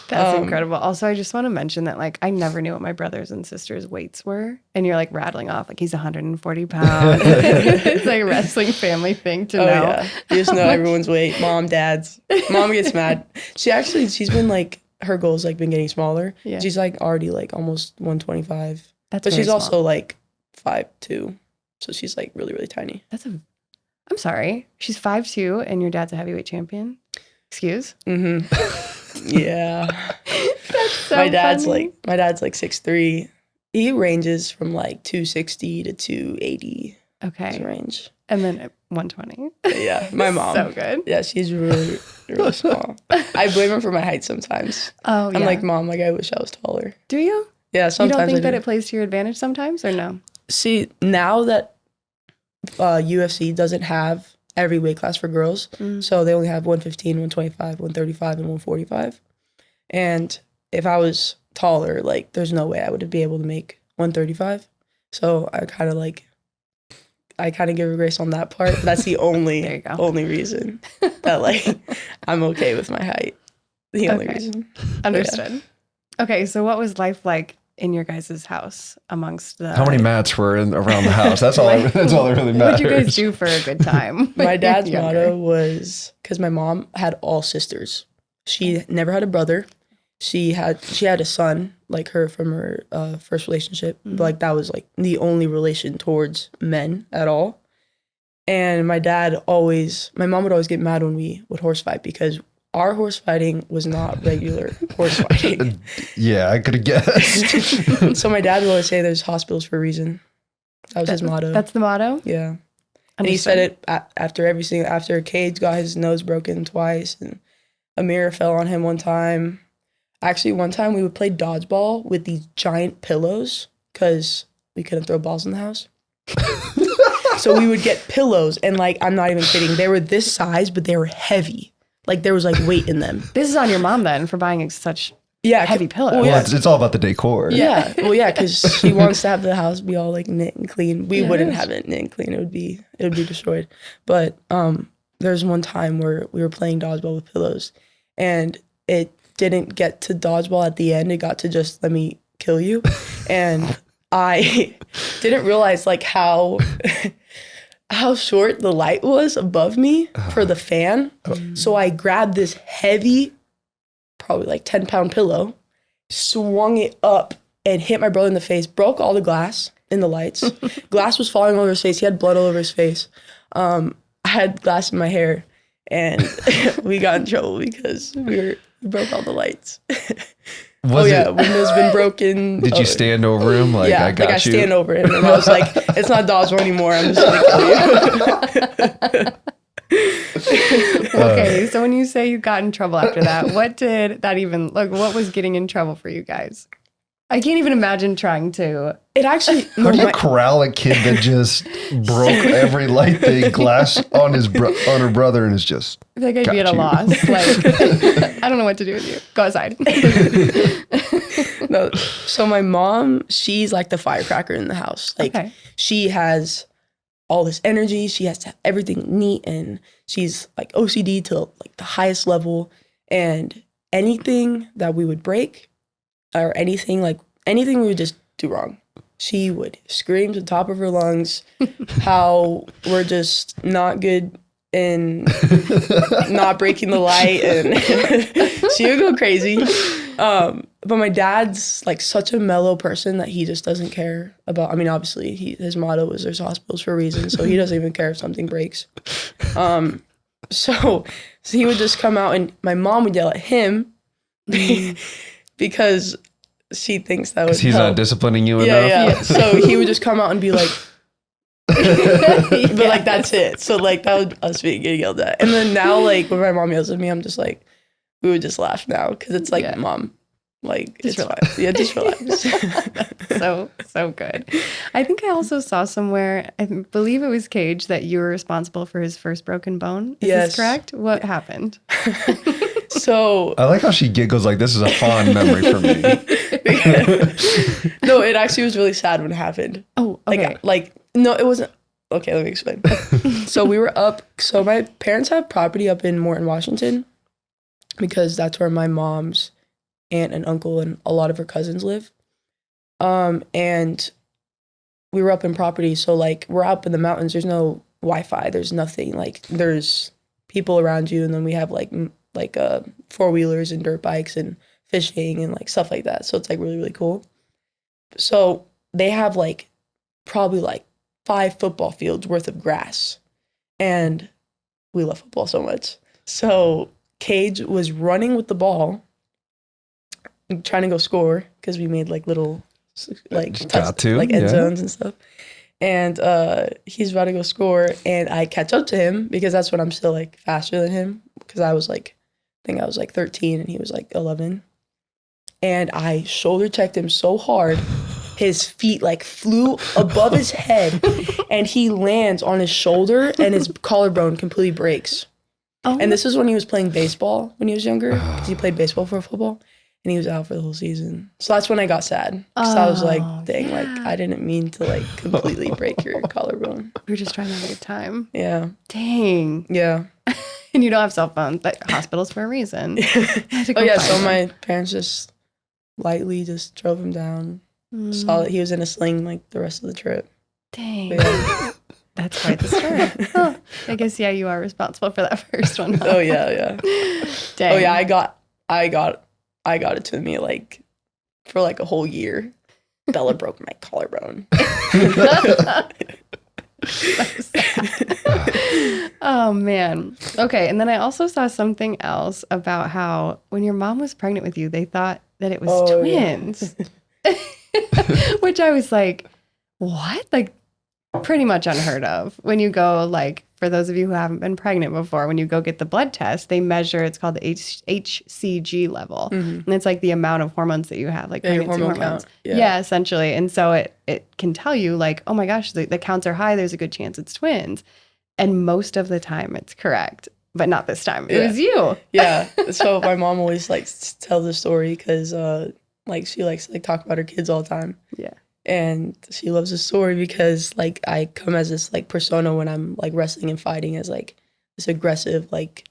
That's incredible. Also, I just want to mention that like I never knew what my brothers and sisters' weights were, and you're like rattling off like he's 140 pounds. It's like a wrestling family thing to know. Yeah. You just know everyone's weight. Mom, dad's. Mom gets mad. She's been like, her goal's like been getting smaller. Yeah. She's like already like almost 125. That's But very she's also small. like 5'2". So she's like really, really tiny. I'm sorry. She's 5'2", and your dad's a heavyweight champion. Excuse? Mm-hmm. Yeah. That's so my dad's funny. like 6'3". He ranges from like 260 to 280. His Okay. range. And then at 120. Yeah. My mom. So good. Yeah, she's really, really small. I blame her for my height sometimes. Oh, yeah. I'm like, Mom, like I wish I was taller. Do you? Yeah, You sometimes don't think I that do. it plays to your advantage sometimes or no? See, now that UFC doesn't have every weight class for girls, so they only have 115, 125, 135, and 145. And if I was taller, like there's no way I would be able to make 135. So I kind of give her grace on that part. But that's the There you go. only reason that like I'm okay with my height. The only Okay. reason. Understood. Okay, so what was life like in your guys' house amongst the... How many mats were around the house? That's all. That's all that really matters. What'd you guys do for a good time? when My you dad's were younger? motto was, because my mom had all sisters. She never had a brother. She had a son, like her from her first relationship. But like that was like the only relation towards men at all. And my mom would always get mad when we would horse fight because our horse fighting was not regular horse fighting. Yeah, I could have guessed. So my dad would always say there's hospitals for a reason. That was his motto. That's the motto? Yeah. And he said it after Cade got his nose broken twice and a mirror fell on him one time. Actually, one time we would play dodgeball with these giant pillows because we couldn't throw balls in the house. So we would get pillows, and like, I'm not even kidding. They were this size, but they were heavy. Like there was like weight in them. This is on your mom then for buying such Yeah, heavy pillows. Well, Well, yeah. it's all about the decor. Yeah. Well, yeah, because she wants to have the house be all like knit and clean. We wouldn't have it knit and clean. It would be destroyed. But there's one time where we were playing dodgeball with pillows, and it didn't get to dodgeball at the end. It got to just let me kill you, and I didn't realize like how short the light was above me for the fan. So I grabbed this heavy, probably like 10-pound pillow, swung it up and hit my brother in the face, broke all the glass in the lights. Glass was falling over his face. He had blood all over his face. I had glass in my hair, and we got in trouble because we broke all the lights. Window's been broken. Did you stand over him? Like, yeah, I got I you. stand over him, and I was like, it's not dodgeball anymore. I'm just gonna kill you. Okay, so when you say you got in trouble after that, what did that even, like, what was getting in trouble for you guys? I can't even imagine trying to. It actually. How do you corral a kid that just broke every light thing, glass on on her brother, and is just? I feel like I'd be at a you. loss. Like, I don't know what to do with you. Go outside. No, so my mom, she's like the firecracker in the house. Like she has all this energy. She has to have everything neat, and she's like OCD to like the highest level. And anything that we would break, or anything we would just do wrong, she would scream to the top of her lungs how we're just not good in not breaking the light, and she would go crazy. But my dad's like such a mellow person that he just doesn't care about. I mean, obviously his motto is there's hospitals for a reason, so he doesn't even care if something breaks. So he would just come out, and my mom would yell at him because she thinks that would he's help. not disciplining you enough. Yeah. So he would just come out and be like, but like that's it. So like that was us being getting yelled at. And then now like when my mom yells at me, I'm just like, we would just laugh now because it's like, Mom, like just relax. Fine. Yeah, just relax. So good. I think I also saw somewhere, I believe it was Cage, that you were responsible for his first broken bone. Is this correct? What happened? So I like how she giggles like this is a fond memory for me. No, it actually was really sad when it happened. Oh, okay. No, it wasn't. Okay, let me explain. So we were up. So my parents have property up in Morton, Washington, because that's where my mom's aunt and uncle and a lot of her cousins live. And we were up in property. So like we're up in the mountains. There's no Wi-Fi. There's nothing. Like there's people around you, and then we have like 4-wheelers and dirt bikes and fishing and like stuff like that. So it's like really, really cool. So they have like probably like 5 football fields worth of grass, and we love football so much. So Cage was running with the ball, trying to go score because we made like little like end zones and stuff. And he's about to go score, and I catch up to him because that's when I'm still like faster than him, because I think I was like 13 and he was like 11. And I shoulder checked him so hard, his feet like flew above his head, and he lands on his shoulder, and his collarbone completely breaks. Oh. And this is when he was playing baseball when he was younger, because he played baseball for football, and he was out for the whole season. So that's when I got sad, because I was like, dang, like I didn't mean to like completely break your collarbone. We were just trying to have a good time. Yeah. Dang. Yeah. And you don't have cell phones, like hospitals for a reason. So my parents just lightly just drove him down. Saw that he was in a sling like the rest of the trip. Dang. Yeah. That's quite the story. Huh. I guess, you are responsible for that first one. Huh? Oh, yeah. Dang. Oh, yeah, I got it to me like for like a whole year. Bella broke my collarbone. Oh man. Okay. And then I also saw something else about how when your mom was pregnant with you, they thought that it was twins. Yeah. Which I was like, what? Like, pretty much unheard of. When you go, like, for those of you who haven't been pregnant before, when you go get the blood test, they measure, it's called the HCG level. And it's like the amount of hormones that you have, like your pregnancy hormone hormones. count. Yeah, essentially. And so it can tell you, like, oh my gosh, the counts are high. There's a good chance it's twins. And most of the time it's correct, but not this time. It was you. Yeah. So my mom always likes to tell the story because like she likes to like talk about her kids all the time. Yeah. And she loves the story because like I come as this like persona when I'm like wrestling and fighting as like this aggressive like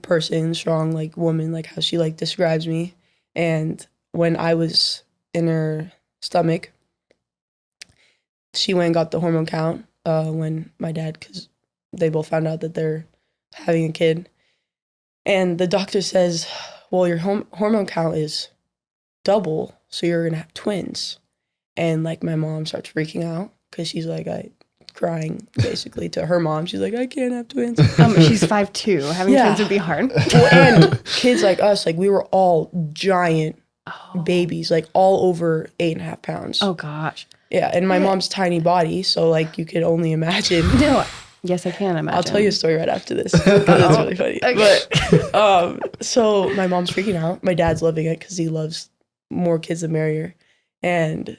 person, strong like woman, like how she like describes me. And when I was in her stomach, she went and got the hormone count when my dad, because they both found out that they're having a kid. And the doctor says, well, your hormone count is double, so you're going to have twins. And like my mom starts freaking out because she's like, crying basically to her mom. She's like, I can't have twins. She's 5'2". Having twins would be hard. Well, and kids like us, like we were all giant babies, like all over 8.5 pounds. Oh gosh. Yeah, and my mom's tiny body, so like you could only imagine. No. Yes, I can imagine. I'll tell you a story right after this. It's really funny. Okay. But so my mom's freaking out. My dad's loving it because he loves more kids the merrier. And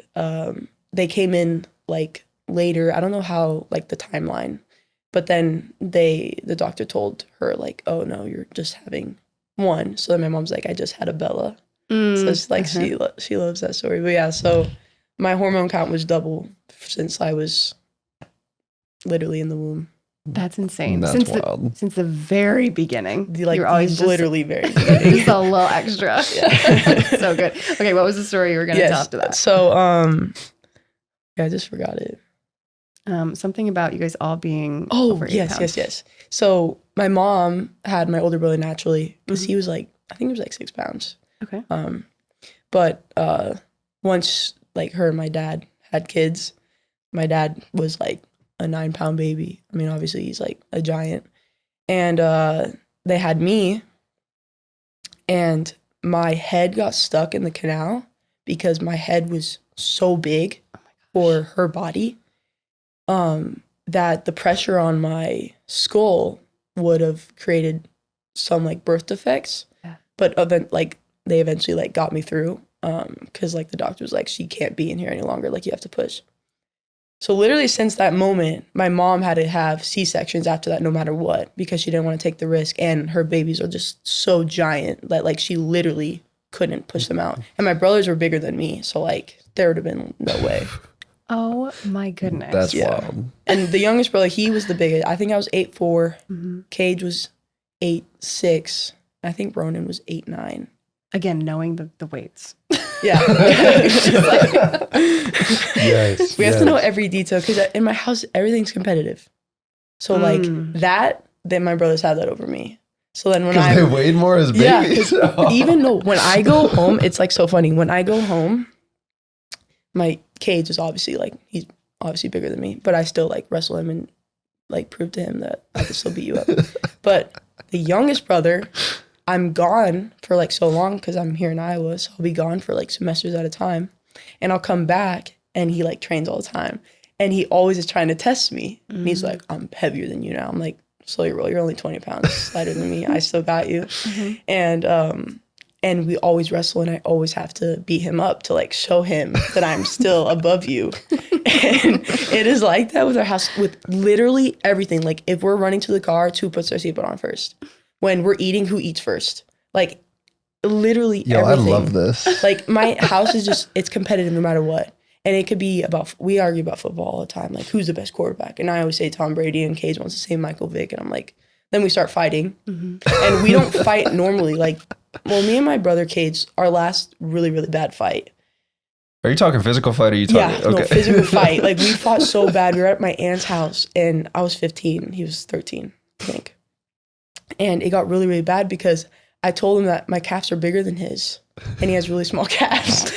they came in like later. I don't know how like the timeline, but then the doctor told her like, oh no, you're just having one. So then my mom's like, I just had a Bella. So it's like she loves that story. But yeah, so my hormone count was double since I was literally in the womb. That's insane. That's wild. Since the very beginning. You're always just literally very beginning. just a little extra. Yeah. So good. Okay, what was the story you were going to tell after that? So, I just forgot it. Something about you guys all being Oh, over 8 yes, pounds. yes. So my mom had my older brother naturally because he was like, I think he was like 6 pounds. Okay. But once like her and my dad had kids, my dad was like a 9-pound baby. I mean, obviously he's like a giant. And they had me, and my head got stuck in the canal because my head was so big for her body that the pressure on my skull would have created some like birth defects. Yeah. But like they eventually like got me through because like the doctor was like, she can't be in here any longer, like you have to push. So literally since that moment, my mom had to have C-sections after that no matter what because she didn't want to take the risk, and her babies are just so giant that like she literally couldn't push them out. And my brothers were bigger than me, so like there would have been no way. Oh my goodness. That's wild. And the youngest brother, he was the biggest. I think I was 8'4". Cage was 8'6". I think Ronan was 8'9". Again, knowing the weights. Yeah. Yes. We have to know every detail because in my house, everything's competitive. So like then my brothers have that over me. So then when they weighed more as babies. Even though when I go home, it's like so funny. When I go home, my Cage is obviously like, he's obviously bigger than me, but I still like wrestle him and like prove to him that I can still beat you up. But the youngest brother, I'm gone for like so long because I'm here in Iowa, so I'll be gone for like semesters at a time, and I'll come back and he like trains all the time, and he always is trying to test me. And he's like, I'm heavier than you now. I'm like, slowly roll, you're only 20 pounds lighter than me. I still got you. And we always wrestle, and I always have to beat him up to like show him that I'm still above you. And it is like that with our house, with literally everything. Like if we're running to the car, who puts their seatbelt on first? When we're eating, who eats first? Like literally everything. I love this. Like my house is just, it's competitive no matter what. And it could be about, we argue about football all the time. Like who's the best quarterback? And I always say Tom Brady, and Cage wants to say Michael Vick. And I'm like, then we start fighting. And we don't fight normally. Like, well, me and my brother Cage, our last really, really bad fight. Are you talking physical fight or are you talking? No, physical fight. Like we fought so bad. We were at my aunt's house and I was 15. He was 13, I think. And it got really, really bad because I told him that my calves are bigger than his and he has really small calves.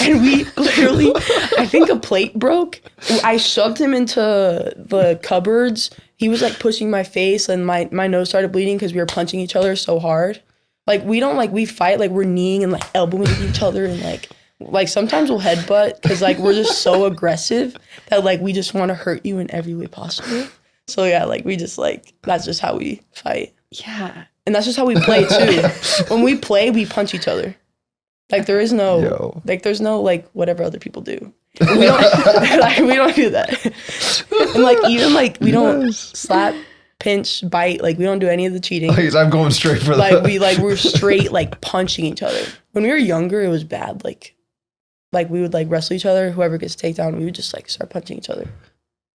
And we literally, I think a plate broke. I shoved him into the cupboards. He was like pushing my face and my nose started bleeding because we were punching each other so hard. Like we don't like, we fight, like we're kneeing and like elbowing each other and like Like sometimes we'll headbutt because like we're just so aggressive that like we just want to hurt you in every way possible. So yeah, like we just like that's just how we fight. Yeah. And that's just how we play too. When we play, we punch each other. Like there is no like there's no like whatever other people do. We don't like we don't do that. And like even like we don't slap, pinch, bite. Like we don't do any of the cheating. I'm going straight for like we're straight like punching each other. When we were younger, it was bad. Like we would like wrestle each other. Whoever gets takedown, we would just like start punching each other.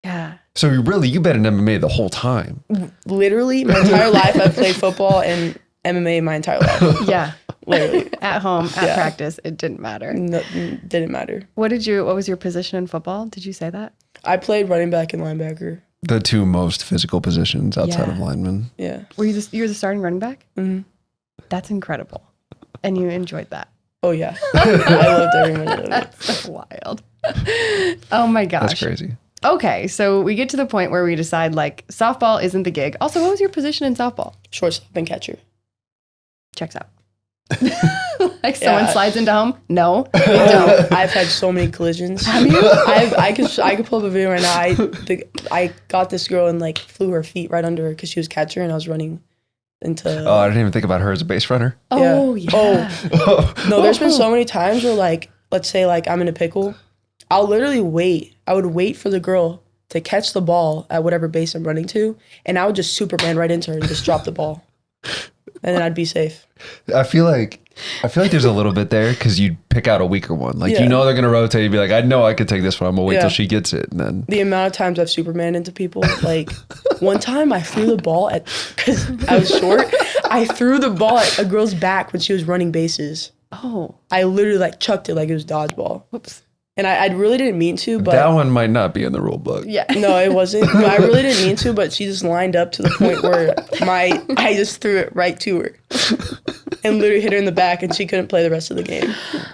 Yeah. So you've been in MMA the whole time. Literally, my entire life I've played football and MMA my entire life. Yeah. Literally. At home, at practice, it didn't matter. No, didn't matter. What was your position in football? Did you say that? I played running back and linebacker. The two most physical positions outside of linemen. Yeah. Were you were the starting running back? Mm-hmm. That's incredible. And you enjoyed that. Oh yeah. I loved every minute of it. That's so wild. Oh my gosh. That's crazy. Okay, so we get to the point where we decide like softball isn't the gig. Also, what was your position in softball? Shortstop and catcher. Checks out. Like someone slides into home? No, we don't. I've had so many collisions. Have you? I could pull up a video right now. I got this girl and like flew her feet right under her because she was catcher and I was running into. Oh, I didn't even think about her as a base runner. Oh yeah. Oh no, there's been so many times where like let's say like I'm in a pickle, I'll literally wait. I would wait for the girl to catch the ball at whatever base I'm running to, and I would just Superman right into her and just drop the ball. And then I'd be safe. I feel like there's a little bit there because you'd pick out a weaker one. Like, you know they're going to rotate. You'd be like, I know I could take this one. I'm going to wait till she gets it. And then the amount of times I've Superman into people. Like, one time I threw the ball because I was short. I threw the ball at a girl's back when she was running bases. Oh. I literally, like, chucked it like it was dodgeball. Whoops. And I really didn't mean to, but... That one might not be in the rule book. Yeah. No, it wasn't. No, I really didn't mean to, but she just lined up to the point where I just threw it right to her. And literally hit her in the back, and she couldn't play the rest of the game.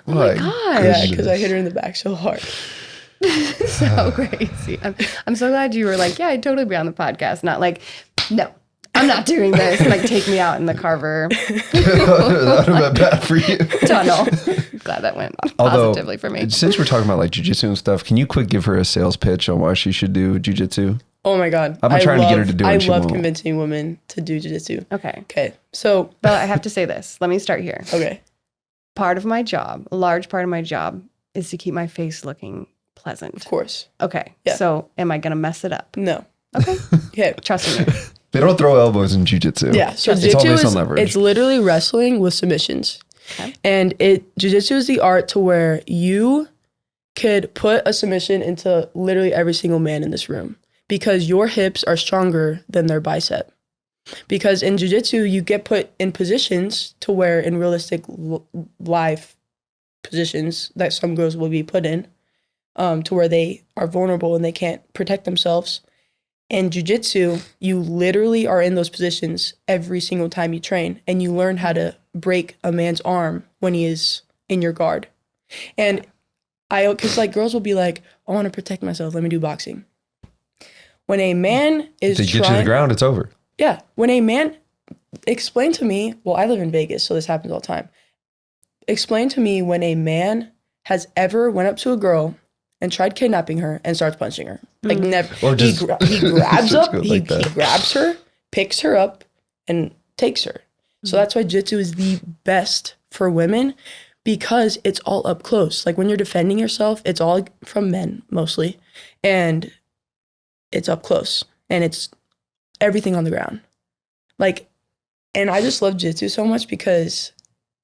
Oh my gosh. Yeah, because I hit her in the back so hard. So crazy. I'm so glad you were like, yeah, I'd totally be on the podcast. Not like, no, I'm not doing this. Like, take me out in the Carver. That would have been bad for you. Tunnel. Glad that went positively for me. Since we're talking about like jujitsu and stuff, can you quick give her a sales pitch on why she should do jujitsu? Oh my God. I've been trying to get her to do it. I love convincing women to do jiu-jitsu. Okay. So. But I have to say this. Let me start here. Okay. Part of my job, a large part of my job, is to keep my face looking pleasant. Of course. Okay. Yeah. So am I going to mess it up? No. Okay. Okay. Trust me. They don't throw elbows in jiu-jitsu. Yeah. So it's all based on leverage. It's literally wrestling with submissions. Okay. And jiu-jitsu is the art to where you could put a submission into literally every single man in this room because your hips are stronger than their bicep. Because in jiu-jitsu, you get put in positions to where in realistic life positions that some girls will be put in to where they are vulnerable and they can't protect themselves. In jiu-jitsu, you literally are in those positions every single time you train and you learn how to break a man's arm when he is in your guard. And because like girls will be like, I want to protect myself, let me do boxing. When a man is they get you to the ground, it's over. Yeah. When a man, explain to me, well, I live in Vegas, so this happens all the time. Explain to me when a man has ever went up to a girl and tried kidnapping her and starts punching her. Like never. Or just, he grabs up, he grabs her, picks her up, and takes her. So that's why jiu-jitsu is the best for women because it's all up close. Like when you're defending yourself, it's all from men mostly. And it's up close. And it's everything on the ground. Like, and I just love jiu-jitsu so much because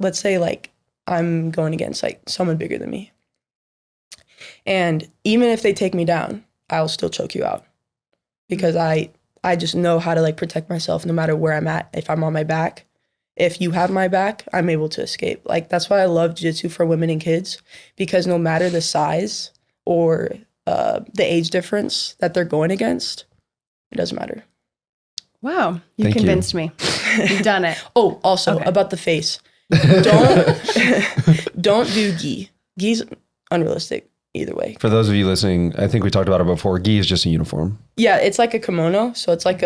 let's say like I'm going against like someone bigger than me. And even if they take me down, I'll still choke you out because I just know how to like protect myself no matter where I'm at. If I'm on my back, if you have my back, I'm able to escape. Like that's why I love jiu-jitsu for women and kids because no matter the size or the age difference that they're going against, it doesn't matter. Wow, you convinced me. You've done it. Oh, also about the face. Don't do gi. Gi's unrealistic either way. For those of you listening, I think we talked about it before. Gi is just a uniform. Yeah, it's like a kimono. So it's like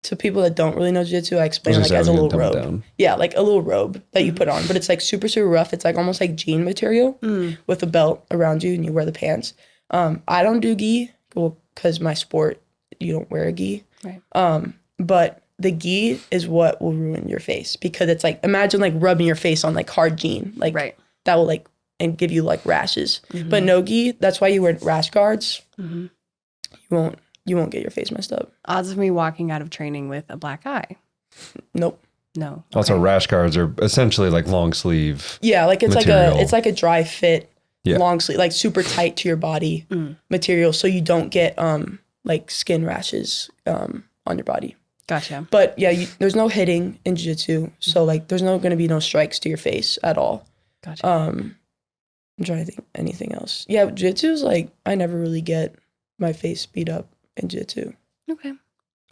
to people that don't really know jiu-jitsu, I explain it like as a little robe. Yeah, like a little robe that you put on, but it's like super, super rough. It's like almost like jean material with a belt around you and you wear the pants. I don't do gi, well, because my sport, you don't wear a gi. Right. But the gi is what will ruin your face because it's like, imagine like rubbing your face on like hard jean. Like that will like, and give you like rashes. But no gi, that's why you wear rash guards. You won't get your face messed up. Odds of me walking out of training with a black eye. Nope. No. Also, rash guards are essentially like long sleeve. Yeah, like it's material. like a dry fit, long sleeve, like super tight to your body material, so you don't get like skin rashes on your body. Gotcha. But yeah, there's no hitting in jiu-jitsu, so like there's going to be no strikes to your face at all. Gotcha. I'm trying to think anything else. Yeah, jiu-jitsu is like I never really get my face beat up in jiu-jitsu. Okay.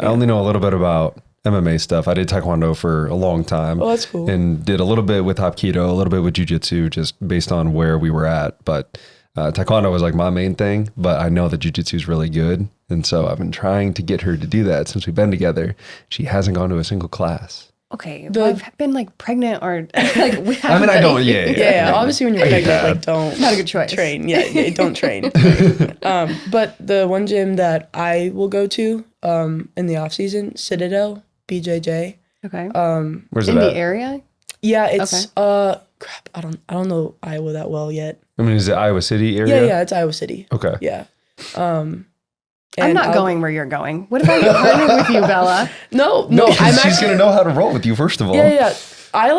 I only know a little bit about MMA stuff. I did taekwondo for a long time. Oh, that's cool. And did a little bit with hapkido, a little bit with jiu-jitsu, just based on where we were at. But taekwondo was like my main thing, but I know that jiu-jitsu is really good. And so I've been trying to get her to do that since we've been together. She hasn't gone to a single class. Okay. I've been like pregnant or like we have. I mean, I don't, yeah. Obviously when you're pregnant, like don't. Not a good choice. Train. Yeah, don't train. But the one gym that I will go to in the off season, Citadel, BJJ. Okay. Where's it in at? the area? Yeah, it's crap. I don't know Iowa that well yet. I mean, is it Iowa City area? Yeah, it's Iowa City. Okay. Yeah. I'm not going where you're going. What if I get partnered with you, Bella? No. She's gonna know how to roll with you first of all. Yeah. I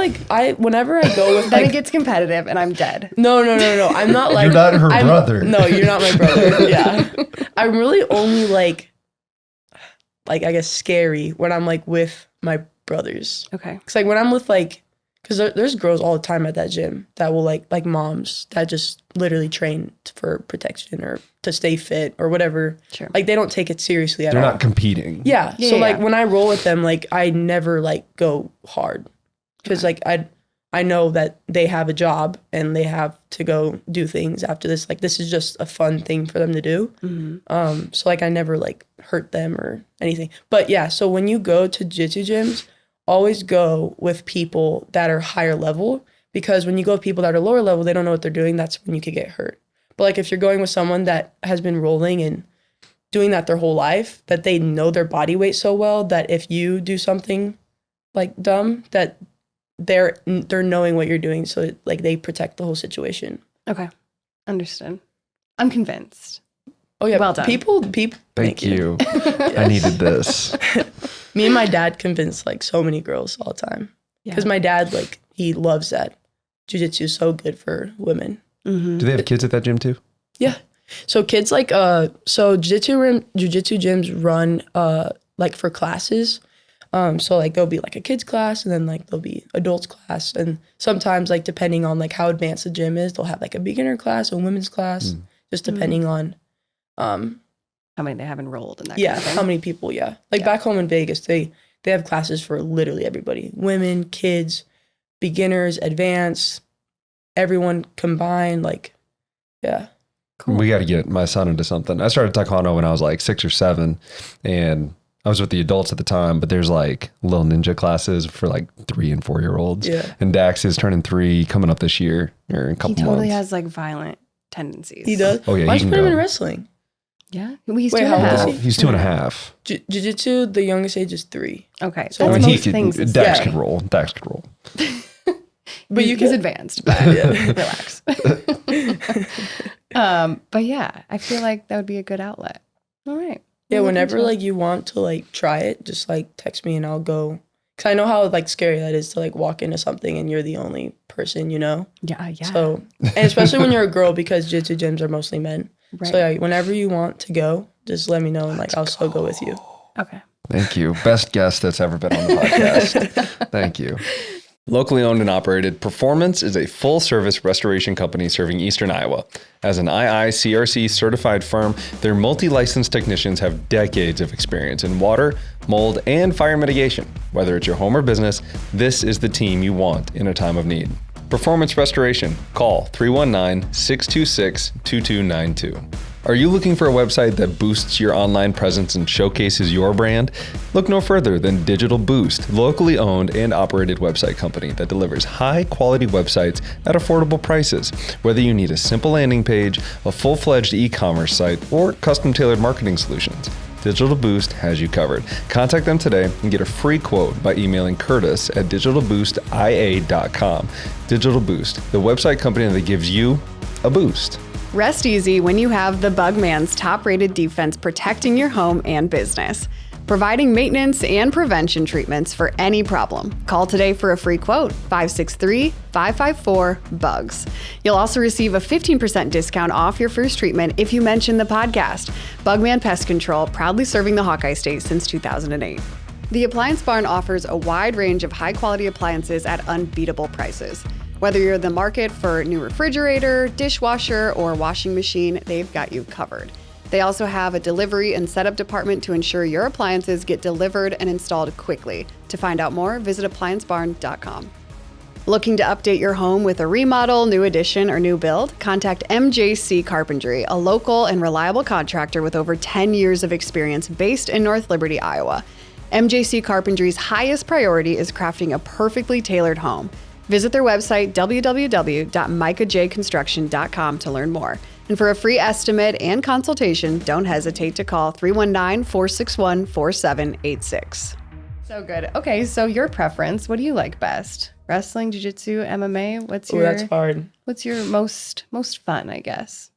whenever I go with then it gets competitive and I'm dead. No. I'm not like you're not her brother. No, you're not my brother. Yeah. I'm really only like I guess scary when I'm like with my brothers. Okay. Cause like when I'm with like, cause there's girls all the time at that gym that will like moms that just literally train for protection or to stay fit or whatever. Sure. Like they don't take it seriously at all. They're not competing. Yeah. So like when I roll with them, like I never like go hard. Cause like I know that they have a job and they have to go do things after this. Like this is just a fun thing for them to do. So like I never like hurt them or anything. But yeah, so when you go to jiu-jitsu gyms, always go with people that are higher level because when you go with people that are lower level, they don't know what they're doing. That's when you could get hurt. But like if you're going with someone that has been rolling and doing that their whole life, that they know their body weight so well that if you do something like dumb, that they're knowing what you're doing, so like they protect the whole situation. Okay, understood. I'm convinced. Oh yeah, well done. People. Thank you. I needed this. Me and my dad convince like so many girls all the time because my dad like he loves that jiu-jitsu is so good for women. Do they have kids at that gym too? Yeah. So kids like so jiu-jitsu gyms run like for classes. So like there'll be like a kids class and then like there'll be adults class and sometimes like depending on like how advanced the gym is, they'll have like a beginner class, a women's class, just depending on how many they have enrolled in that yeah, kind of thing. how many people, Like back home in Vegas, they have classes for literally everybody. Women, kids, beginners, advanced, everyone combined, like yeah. Cool. We got to get my son into something. I started taekwondo when I was like 6 or 7 and I was with the adults at the time, but there's like little ninja classes for like 3 and 4 year olds. Yeah. And Dax is turning 3 coming up this year or in a couple months. He totally has like violent tendencies. He does? Oh yeah, Why he don't you can put him go. in wrestling? Yeah. Well, he's Wait, 2.5. how old is he? He's 2.5. Jiu-jitsu, the youngest age is 3. Okay. So That's I mean, most things. Dax yeah. could roll. Dax could roll. But he's can advanced, but relax. But yeah, I feel like that would be a good outlet. All right. Yeah, I'll look whenever into it. like you want to like try it, just like text me and I'll go. Cause I know how like scary that is to like walk into something and you're the only person, you know? Yeah. So, and especially when you're a girl because jiu-jitsu gyms are mostly men. Right. So yeah, whenever you want to go, just let me know and like I'll still go with you. Okay. Thank you. Best guest that's ever been on the podcast. Thank you. Locally owned and operated, Performance is a full-service restoration company serving Eastern Iowa. As an IICRC certified firm, their multi-licensed technicians have decades of experience in water, mold, and fire mitigation. Whether it's your home or business, this is the team you want in a time of need. Performance Restoration. Call 319-626-2292. Are you looking for a website that boosts your online presence and showcases your brand? Look no further than Digital Boost, locally owned and operated website company that delivers high-quality websites at affordable prices. Whether you need a simple landing page, a full-fledged e-commerce site, or custom-tailored marketing solutions, Digital Boost has you covered. Contact them today and get a free quote by emailing Curtis at digitalboostia.com. Digital Boost, the website company that gives you a boost. Rest easy when you have the Bugman's top-rated defense protecting your home and business, providing maintenance and prevention treatments for any problem. Call today for a free quote, 563-554-BUGS. You'll also receive a 15% discount off your first treatment if you mention the podcast. Bugman Pest Control, proudly serving the Hawkeye State since 2008. The Appliance Barn offers a wide range of high-quality appliances at unbeatable prices. Whether you're in the market for a new refrigerator, dishwasher, or washing machine, they've got you covered. They also have a delivery and setup department to ensure your appliances get delivered and installed quickly. To find out more, visit appliancebarn.com. Looking to update your home with a remodel, new addition, or new build? Contact MJC Carpentry, a local and reliable contractor with over 10 years of experience based in North Liberty, Iowa. MJC Carpentry's highest priority is crafting a perfectly tailored home. Visit their website, www.micahjconstruction.com, to learn more. And for a free estimate and consultation, don't hesitate to call 319-461-4786. So good. Okay, so your preference, what do you like best? Wrestling, jiu-jitsu, MMA? That's hard. What's your most fun, I guess?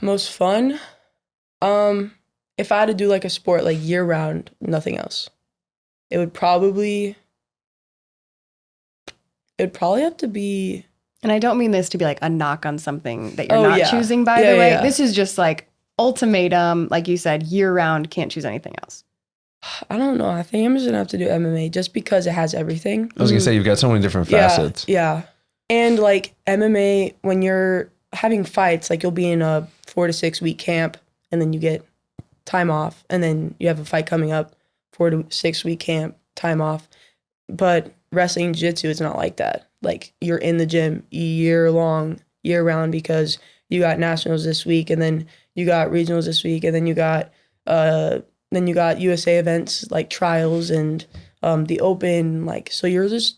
Most fun? If I had to do like a sport like year round, nothing else. It would probably have to be. And I don't mean this to be like a knock on something that you're not choosing, by the way. Yeah. This is just like ultimatum, like you said, year round, can't choose anything else. I don't know. I think I'm just gonna have to do MMA just because it has everything. I was gonna say, you've got so many different facets. Yeah. And like MMA, when you're having fights, like you'll be in a 4 to 6 week camp and then you get time off and then you have a fight coming up, 4 to 6 week camp, time off. But wrestling, jiu-jitsu, it's not like that. Like you're in the gym year round, because you got nationals this week and then you got regionals this week and then you got USA events like trials and the open, like, so you're just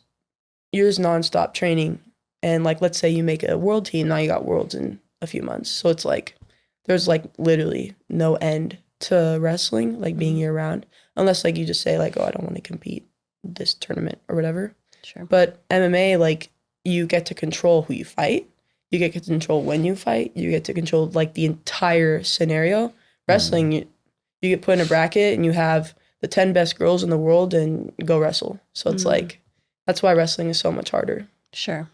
nonstop training. And like, let's say you make a world team, now you got worlds in a few months. So it's like there's like literally no end to wrestling, like being year round, unless like you just say like, oh, I don't want to compete this tournament or whatever. Sure. But MMA, like, you get to control who you fight. You get to control when you fight. You get to control like the entire scenario. Wrestling, you get put in a bracket and you have the 10 best girls in the world and go wrestle. So it's like, that's why wrestling is so much harder. Sure.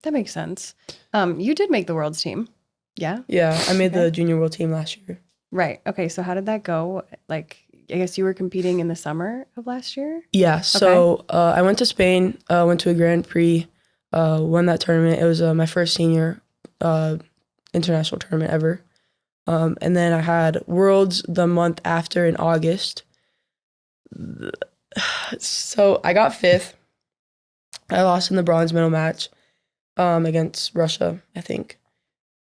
That makes sense. You did make the world's team. Yeah? Yeah, I made the junior world team last year. Right. Okay, so how did that go? Like, I guess you were competing in the summer of last year? Yeah, so I went to Spain, went to a Grand Prix, won that tournament. It was my first senior international tournament ever. And then I had Worlds the month after in August. So I got 5th. I lost in the bronze medal match against Russia, I think.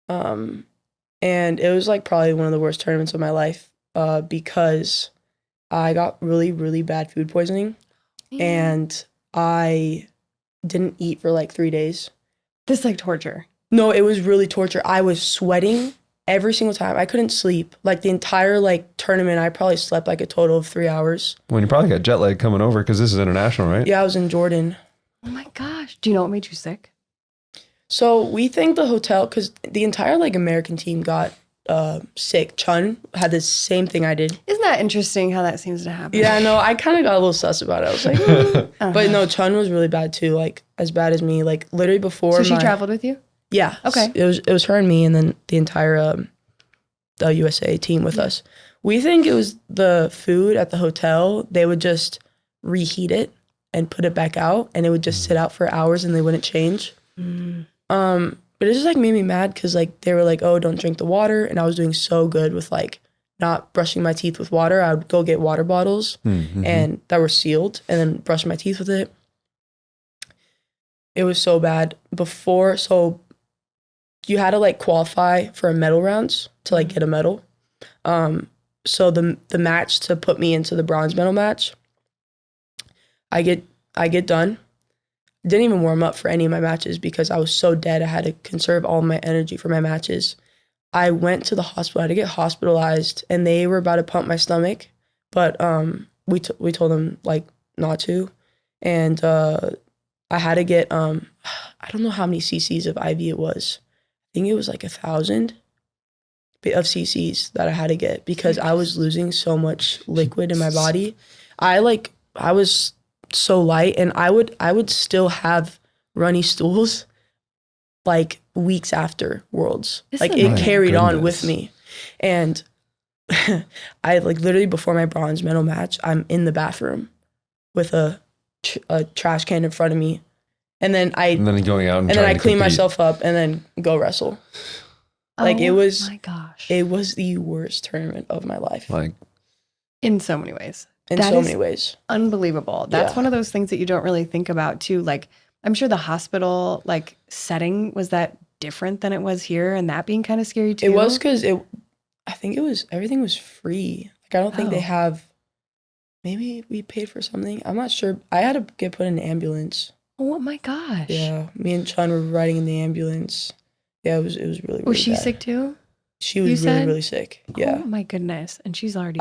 And it was like probably one of the worst tournaments of my life because I got really, really bad food poisoning and I didn't eat for like 3 days. This like torture? No, it was really torture. I was sweating every single time. I couldn't sleep. Like the entire like tournament, I probably slept like a total of 3 hours. Well, you probably got jet lag coming over because this is international, right? Yeah, I was in Jordan. Oh my gosh. Do you know what made you sick? So we think the hotel, because the entire like American team got sick. Chun had the same thing I did. Isn't that interesting how that seems to happen? Yeah, no, I kind of got a little sus about it. I was like, But no, Chun was really bad too, like as bad as me. Like literally before. So she traveled with you? Yeah. Okay. It was her and me, and then the entire the USA team with us. We think it was the food at the hotel. They would just reheat it and put it back out, and it would just sit out for hours, and they wouldn't change. But it just like made me mad because like they were like, oh, don't drink the water, and I was doing so good with like not brushing my teeth with water. I would go get water bottles and that were sealed, and then brush my teeth with it. It was so bad before. So you had to like qualify for a medal rounds to like get a medal. So the match to put me into the bronze medal match, I get done. Didn't even warm up for any of my matches because I was so dead. I had to conserve all my energy for my matches. I went to the hospital. I had to get hospitalized, and they were about to pump my stomach, but we told them like not to, and I had to get I don't know how many cc's of IV it was. I think it was like 1,000 of cc's that I had to get because I was losing so much liquid in my body. I was so light, and I would still have runny stools like weeks after Worlds. Like it carried on with me. And I like literally before my bronze medal match, I'm in the bathroom with a trash can in front of me. And then going out and then I clean compete. myself up and then go wrestle. Like it was, my gosh, it was the worst tournament of my life. Like in so many ways. In so many ways. Unbelievable. That's one of those things that you don't really think about too. Like I'm sure the hospital like setting, was that different than it was here, and that being kind of scary too? It was because I think everything was free. Like I don't think they have, maybe we paid for something. I'm not sure. I had to get put in an ambulance. Oh my gosh. Yeah. Me and Chun were riding in the ambulance. Yeah, it was really, really Was she bad. sick too? She was really, really sick. Yeah. Oh my goodness. And she's already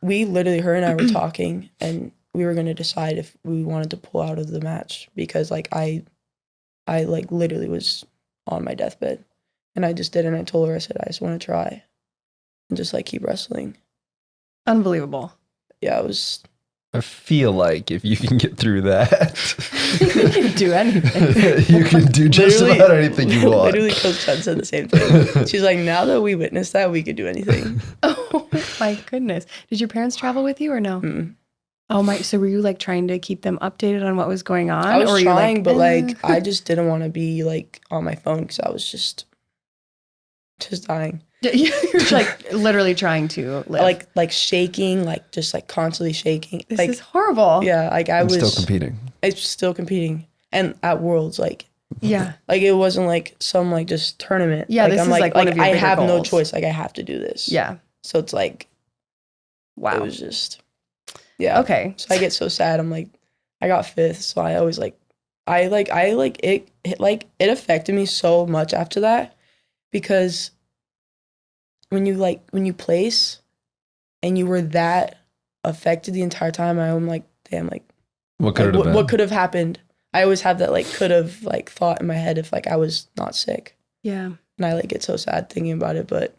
we literally, her and I were talking, and we were going to decide if we wanted to pull out of the match because like I like literally was on my deathbed, and I just didn't. I told her, I said, I just want to try and just like keep wrestling. Unbelievable. Yeah, it was. I feel like if you can get through that, you can do anything. you can do just about anything you want. Literally, Coach Chun said the same thing. She's like, now that we witnessed that, we could do anything. Oh my goodness. Did your parents travel with you or no? Mm-mm. Oh my, so were you like trying to keep them updated on what was going on? I was or trying, but like, I just didn't want to be like on my phone because I was just dying. You're like literally trying to live. Like shaking, like just like constantly shaking. This like, is horrible. Yeah, like I was still competing. It's still competing, and at Worlds, like yeah, like it wasn't like some like just tournament. Yeah, like, this I'm is like one of your I bigger have no goals. choice. Like I have to do this. Yeah. So it's like, wow. It was just, yeah. Okay. So I get so sad. I'm like, I got fifth, so I always like, it affected me so much after that because when you place and you were that affected the entire time, I'm like, damn, like what could have been? What could have happened? I always have that like could have like thought in my head if like I was not sick. Yeah. And I like get so sad thinking about it, but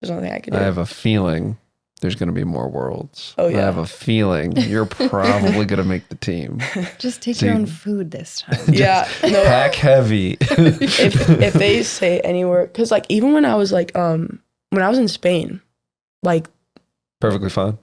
there's nothing I can do. I have a feeling there's going to be more Worlds. Oh yeah. I have a feeling you're probably going to make the team. Just take your own food this time. Yeah. No. Pack heavy. if they say anywhere, because like even when I was like when I was in Spain, like Perfectly fine.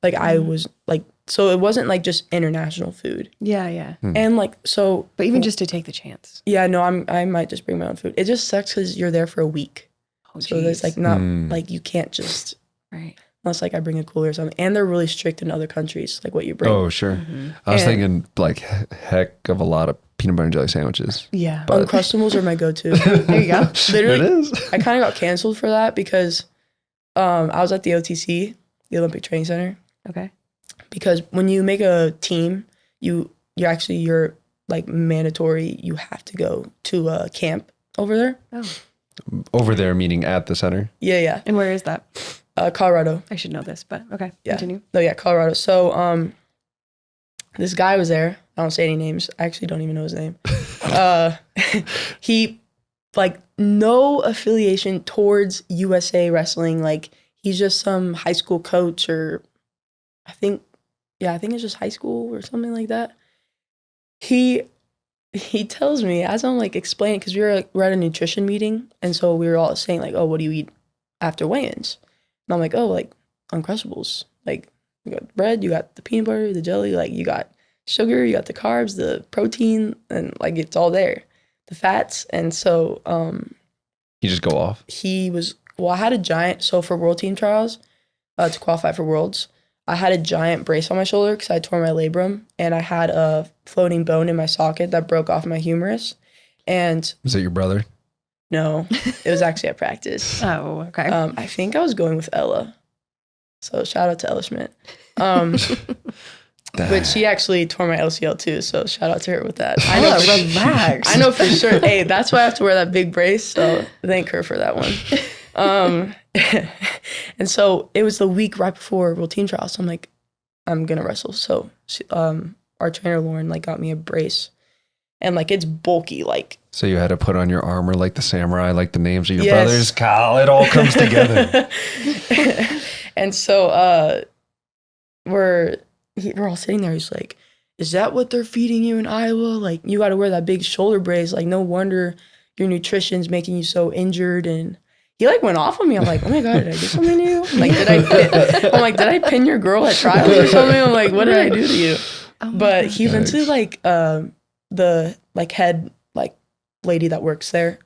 Like I was like, so it wasn't like just international food. Yeah, yeah. And like, so. But even just to take the chance. Yeah, no, I might just bring my own food. It just sucks because you're there for a week. Oh, so there's like not, like you can't just. Right. Unless like I bring a cooler or something. And they're really strict in other countries, like what you bring. Oh, sure. I was thinking like heck of a lot of peanut butter and jelly sandwiches. Yeah. But Uncrustables are my go-to. There you go. Literally, it is. I kind of got canceled for that because I was at the OTC, the Olympic Training Center. Okay. Because when you make a team, you're like mandatory. You have to go to a camp over there. Oh. Over there, meaning at the center. Yeah. And where is that? Colorado. I should know this, but okay. Yeah. Continue. No, yeah, Colorado. So this guy was there. I don't say any names. I actually don't even know his name. He like no affiliation towards USA Wrestling. Like he's just some high school coach or I think it's just high school or something like that. He tells me as I'm like explaining, because we're at a nutrition meeting, and so we were all saying like, oh, what do you eat after weigh-ins? And I'm like, oh, like Uncrustables. Like you got bread, you got the peanut butter, the jelly, like you got sugar, you got the carbs, the protein, and like it's all there, the fats. And so You just go off. I had a giant, so for World Team Trials, to qualify for Worlds, I had a giant brace on my shoulder because I tore my labrum, and I had a floating bone in my socket that broke off my humerus. And Was it your brother? No, it was actually at practice. Oh, okay. I think I was going with Ella. So shout out to Ella Schmidt. But she actually tore my LCL too, so shout out to her with that. I know, relax. I know for sure. Hey, that's why I have to wear that big brace. So thank her for that one. And so it was the week right before World Team Trials. So I'm like, I'm gonna wrestle. So she, our trainer Lauren like got me a brace, and like it's bulky, like. So you had to put on your armor like the samurai, like the names of your Yes. brothers. Kyle, it all comes together. And so we're all sitting there. He's like, "Is that what they're feeding you in Iowa? Like, you got to wear that big shoulder brace. Like, no wonder your nutrition's making you so injured." And he like went off on me. I'm like, "Oh my god, did I do something to you? Like, did I pin your girl at trials or something? I'm like, what did I do to you?" But he eventually like the like head like lady that works there,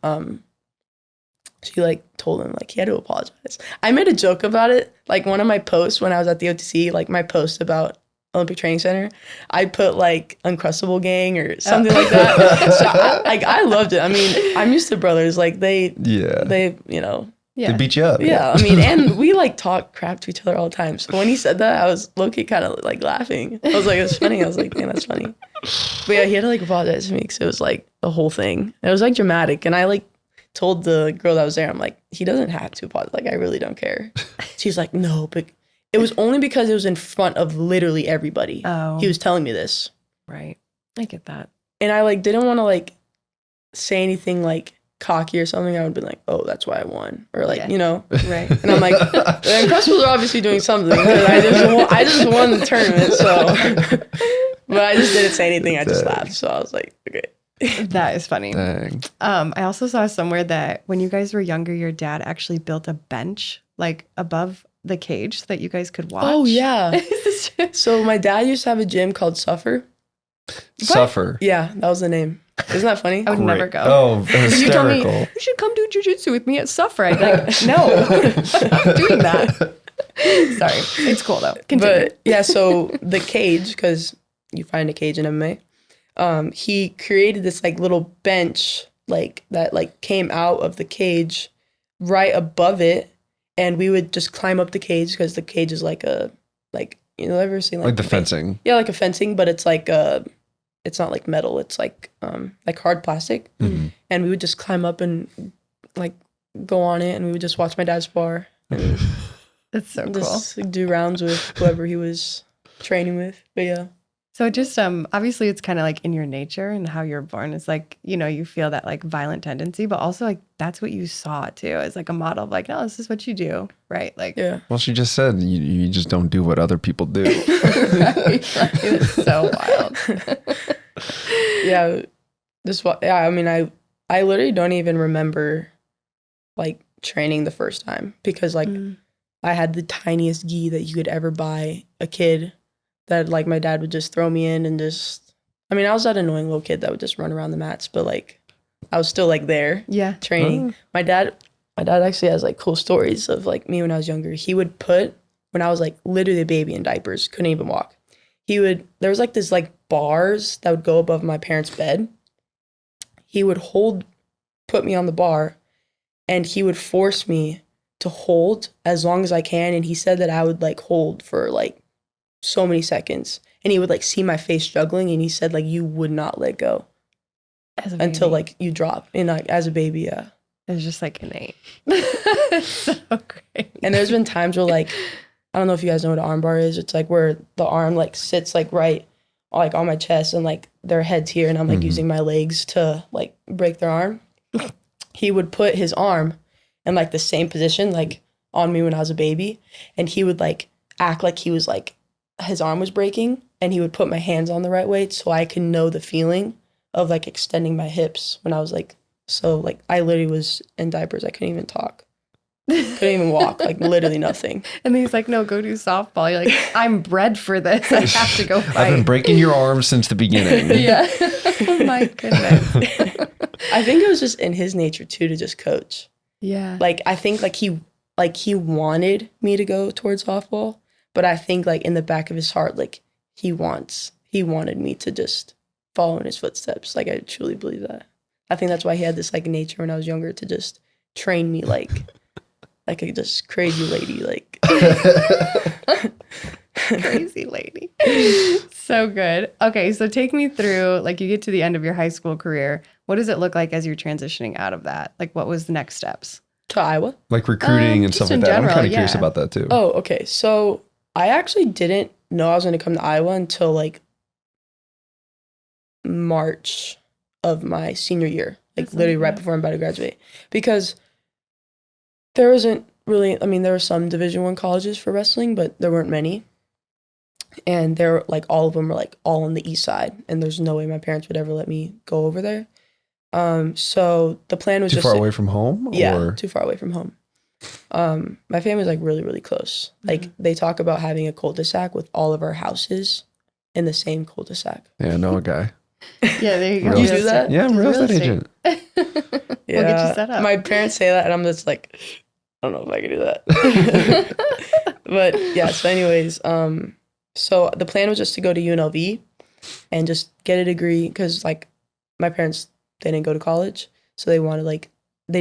she like told him like he had to apologize. I made a joke about it. Like one of my posts when I was at the OTC, like my post about Olympic Training Center, I put like Uncrustable Gang or something like that. So I loved it. I mean, I'm used to brothers. Like they you know. They beat you up. Yeah, I mean, and we like talk crap to each other all the time. So when he said that, I was low-key kind of like laughing. I was like, it's funny. I was like, man, that's funny. But yeah, he had to like apologize to me because it was like the whole thing. It was like dramatic. And I like told the girl that was there, I'm like, he doesn't have to apologize. Like, I really don't care. She's like, no, but it was only because it was in front of literally everybody. Oh. He was telling me this. Right. I get that. And I like didn't want to like say anything like cocky or something. I would be like, oh, that's why I won. Or like, you know. Right. And I'm like, the Uncrustables are obviously doing something. I just won the tournament, so. But I just didn't say anything. I just laughed. So I was like, okay. That is funny. Dang. I also saw somewhere that when you guys were younger, your dad actually built a bench like above the cage so that you guys could watch. Oh, yeah. So my dad used to have a gym called Suffer. Suffer. Yeah, that was the name. Isn't that funny? I would never go. Oh, You told me hysterical. you should come do jujitsu with me at Suffer. I'd be like, no, I'm not doing that. Sorry, it's cool though. Continue. But yeah, so the cage, because you find a cage in MMA, he created this like little bench like that like came out of the cage right above it, and we would just climb up the cage because the cage is like a like you know ever seen Like the fencing. Yeah, like a fencing, but it's like it's not like metal. It's like hard plastic. Mm-hmm. And we would just climb up and like go on it, and we would just watch my dad spar and That's so cool. just like, do rounds with whoever he was training with. But yeah, So just obviously it's kind of like in your nature and how you're born. It's like, you know, you feel that like violent tendency, but also like that's what you saw too as like a model of like, no, this is what you do, right? Like, yeah. Well, she just said you just don't do what other people do. right? It's so wild. Yeah, I mean, I literally don't even remember like training the first time because like I had the tiniest gi that you could ever buy a kid that like my dad would just throw me in and just, I mean, I was that annoying little kid that would just run around the mats, but like I was still like there training. My dad actually has like cool stories of like me when I was younger. He would put, when I was like literally a baby in diapers, couldn't even walk. There was like this like bars that would go above my parents' bed. He would put me on the bar, and he would force me to hold as long as I can. And he said that I would like hold for like so many seconds, and he would like see my face struggling, and he said like you would not let go until like you drop. And like as a baby, yeah, it was just like innate. So great. And there's been times where like I don't know if you guys know what an arm bar is. It's like where the arm like sits like right like on my chest, and like their head's here, and I'm like using my legs to like break their arm. He would put his arm in like the same position like on me when I was a baby, and he would like act like he was like his arm was breaking, and he would put my hands on the right way so I could know the feeling of like extending my hips when I was like, so like I literally was in diapers. I couldn't even talk. Couldn't even walk, like literally nothing. And then he's like, no, go do softball. You're like, I'm bred for this. I have to go fight. I've been breaking your arms since the beginning. Yeah. Oh my goodness. I think it was just in his nature too to just coach. Yeah. Like I think like he wanted me to go towards softball, but I think like in the back of his heart, like he wanted me to just follow in his footsteps. Like I truly believe that. I think that's why he had this like nature when I was younger to just train me like a just crazy lady, like crazy lady. So good. Okay, so take me through, like, you get to the end of your high school career. What does it look like as you're transitioning out of that? Like, what was the next steps? to Iowa. Like recruiting and Just stuff like in that. general, I'm kind of curious yeah. about that too. Oh, okay. So I actually didn't know I was going to come to Iowa until like March of my senior year, like That's literally right yeah. before I'm about to graduate, because there wasn't really. I mean, there were some Division I colleges for wrestling, but there weren't many, and they're like all of them were like all on the east side, and there's no way my parents would ever let me go over there. So the plan was Too just far away from home? Yeah, Or? too far away from home. My family's like really, really close. Like they talk about having a cul-de-sac with all of our houses in the same cul-de-sac. Yeah, I know a guy. Yeah, there you go. You do that? Yeah, I'm a real estate estate. agent. Yeah, We'll get you set up. my parents say that, and I'm just like, I don't know if I can do that. But yeah. So, anyways, so the plan was just to go to UNLV and just get a degree because like my parents, they didn't go to college, so they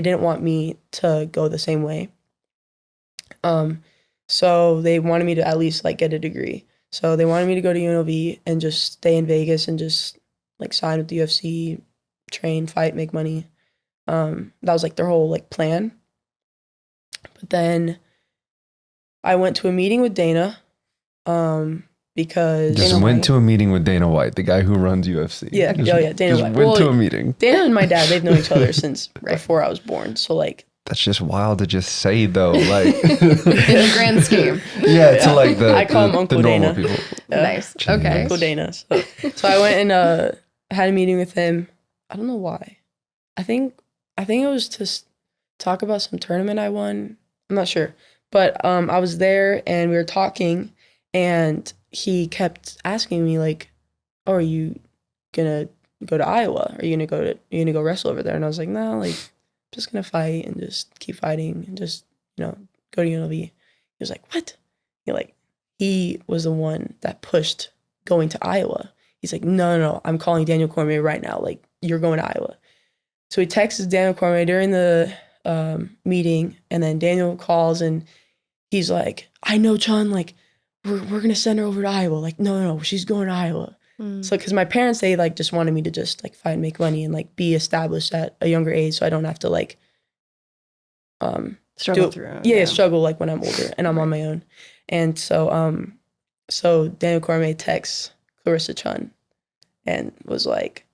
didn't want me to go the same way. So they wanted me to at least like get a degree. So they wanted me to go to UNLV and just stay in Vegas and just like sign with the UFC, train, fight, make money. That was like their whole like plan. But then I went to a meeting with Dana, because Just Dana went White. to a meeting with Dana White, the guy who runs UFC. Yeah, Just, Dana just White. went to Well, a meeting. Dana and my dad, they've known each other since before I was born. So like, That's just wild to just say though. Like In the grand scheme. yeah, to like the I call him the Uncle normal Dana. people. Nice. Jeez. Okay. Uncle Dana. So I went and had a meeting with him. I don't know why. I think it was to talk about some tournament I won. I'm not sure. But I was there and we were talking, and he kept asking me like, "Oh, are you gonna go to Iowa? Are you gonna go wrestle over there?" And I was like, "No, like I'm just gonna fight and just keep fighting and just, go to UNLV." He was like, "What?" He was the one that pushed going to Iowa. He's like, no, I'm calling Daniel Cormier right now. Like, you're going to Iowa. So he texts Daniel Cormier during the meeting, and then Daniel calls and he's like, "I know, Chun, like, we're going to send her over to Iowa." Like, no, she's going to Iowa. So, because my parents, they like just wanted me to just like fight and make money and like be established at a younger age, so I don't have to like Struggle through. struggle like when I'm older and I'm on my own. And so Daniel Cormier texts Clarissa Chun and was like,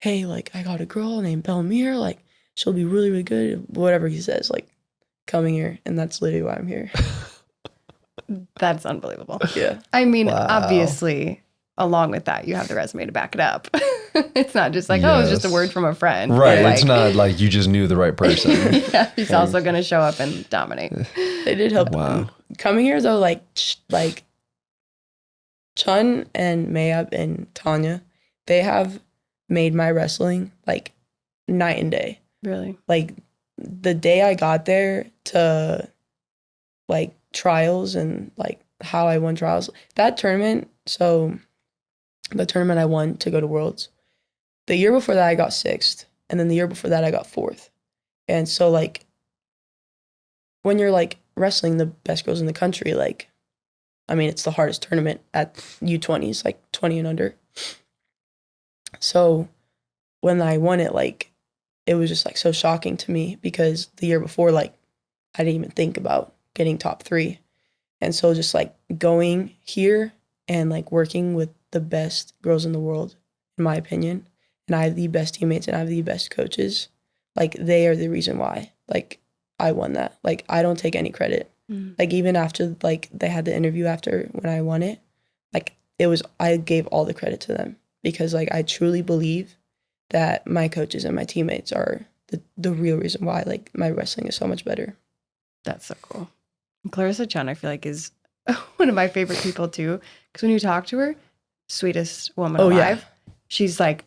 "Hey, like I got a girl named Bella Mir, like she'll be really, really good." Whatever he says, like coming here, and that's literally why I'm here. That's unbelievable. Yeah. I mean, Wow. obviously, along with that, you have the resume to back it up. It's not just like, oh, it's just a Yes. word from a friend. Right. But, It's like, not like you just knew the right person. yeah, he's also going to show up and dominate. They did help. Wow. Coming here though, like Chun and Mayab and Tanya, they have made my wrestling like night and day. Really? Like the day I got there to like trials and like how I won trials, that tournament. So the tournament I won to go to Worlds, the year before that I got 6th, and then the year before that I got 4th. And so like when you're like wrestling the best girls in the country, like, I mean, it's the hardest tournament at U20s, like 20 and under. So when I won it, like, it was just like so shocking to me because the year before, like, I didn't even think about getting top 3. And so just like going here and like working with the best girls in the world, in my opinion, and I have the best teammates and I have the best coaches, like, they are the reason why, like, I won that. Like, I don't take any credit. Like, even after, like, they had the interview after when I won it, like, I gave all the credit to them because, like, I truly believe that my coaches and my teammates are the real reason why, like, my wrestling is so much better. That's so cool. Clarissa Chun, I feel like, is one of my favorite people too. Because when you talk to her, sweetest woman alive. Yeah. She's like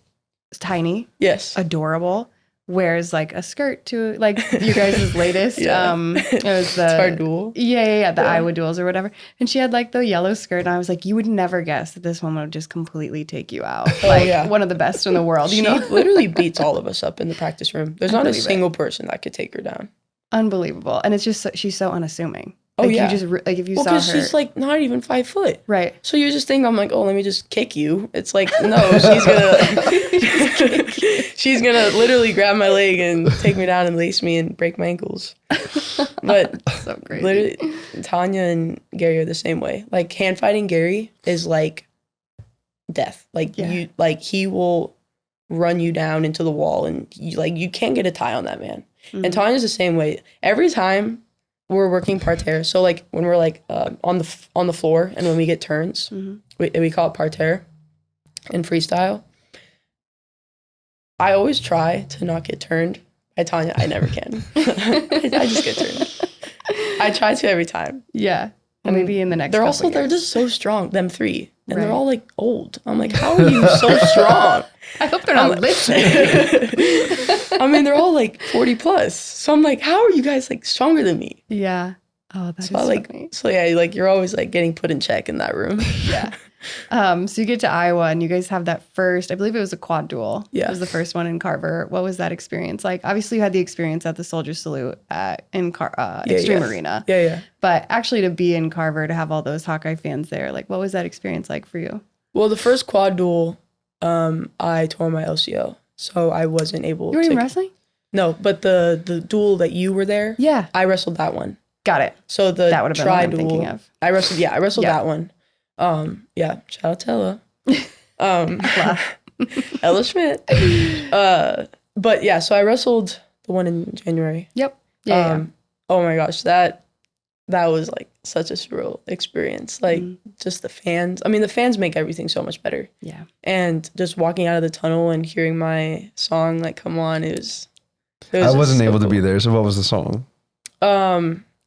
tiny, Yes. adorable, wears like a skirt to like you guys' latest. Yeah. It was the It's our duel. Yeah, the Iowa duels or whatever. And she had like the yellow skirt, and I was like, you would never guess that this woman would just completely take you out. Like one of the best in the world. She literally beats all of us up in the practice room. There's not a single person that could take her down. Unbelievable. And it's just she's so unassuming. Oh, like, yeah. You just like if you saw her, because she's like not even 5 foot. Right. So you just think I'm like, oh, let me just kick you. It's like, no, she's gonna literally grab my leg and take me down and lace me and break my ankles. But so crazy. Literally, Tanya and Gary are the same way. Like hand fighting Gary is like death. Like you, like he will run you down into the wall, and you can't get a tie on that man. Mm-hmm. And Tanya's the same way. Every time we're working parterre, so like when we're like on the floor, and when we get turns, we call it parterre in freestyle. I always try to not get turned by Tanya. I never can. I just get turned. I try to every time. Yeah. And maybe in the next they're just so strong, them three. And they're all like old. I'm like, how are you so strong? I hope they're not listening. I mean, they're all like 40 plus. So I'm like, how are you guys like stronger than me? Yeah. Oh, that's so funny. So yeah, like you're always like getting put in check in that room. Yeah. So you get to Iowa and you guys have that first, I believe it was a quad duel. Yeah. It was the first one in Carver. What was that experience like? Obviously you had the experience at the Soldier Salute in Extreme Arena. Yeah. But actually to be in Carver, to have all those Hawkeye fans there, like what was that experience like for you? Well, the first quad duel, I tore my LCL. So I wasn't able to. You were in wrestling? No, but the duel that you were there. Yeah. I wrestled that one. Got it. So that would have been what I'm thinking of. I wrestled that one. Shout out to Ella. Ella Schmidt. But yeah, so I wrestled the one in January. Yep. Yeah. Oh my gosh, that was like such a surreal experience. Like just the fans. I mean, the fans make everything so much better. Yeah. And just walking out of the tunnel and hearing my song, like, come on, it was I wasn't able to be there. So what was the song?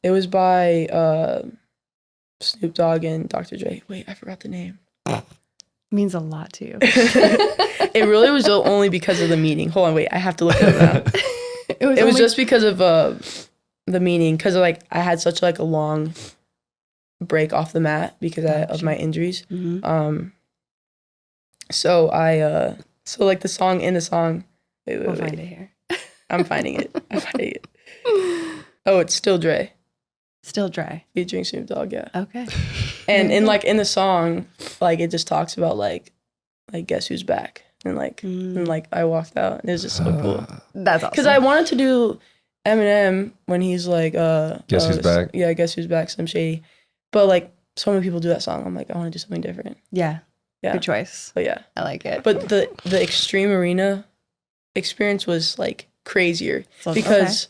It was by Snoop Dogg and Dr. Dre. Wait, I forgot the name. It means a lot to you. It really was only because of the meaning. Hold on, wait, I have to look it up now. It was just because of the meaning, because like I had such like a long break off the mat because of my injuries. Mm-hmm. So like the song wait. Find it here. I'm finding it. Oh, it's Still Dre. Still Dre. Featuring Snoop Dogg, yeah. Okay. And in the song, like it just talks about like guess who's back, and like I walked out, and it was just so cool. That's awesome. Because I wanted to do Eminem when he's like guess who's back. Yeah, guess who's back, Slim Shady. But like so many people do that song. I'm like, I want to do something different. Yeah. Good choice. But yeah. I like it. But the Extreme Arena experience was like crazier because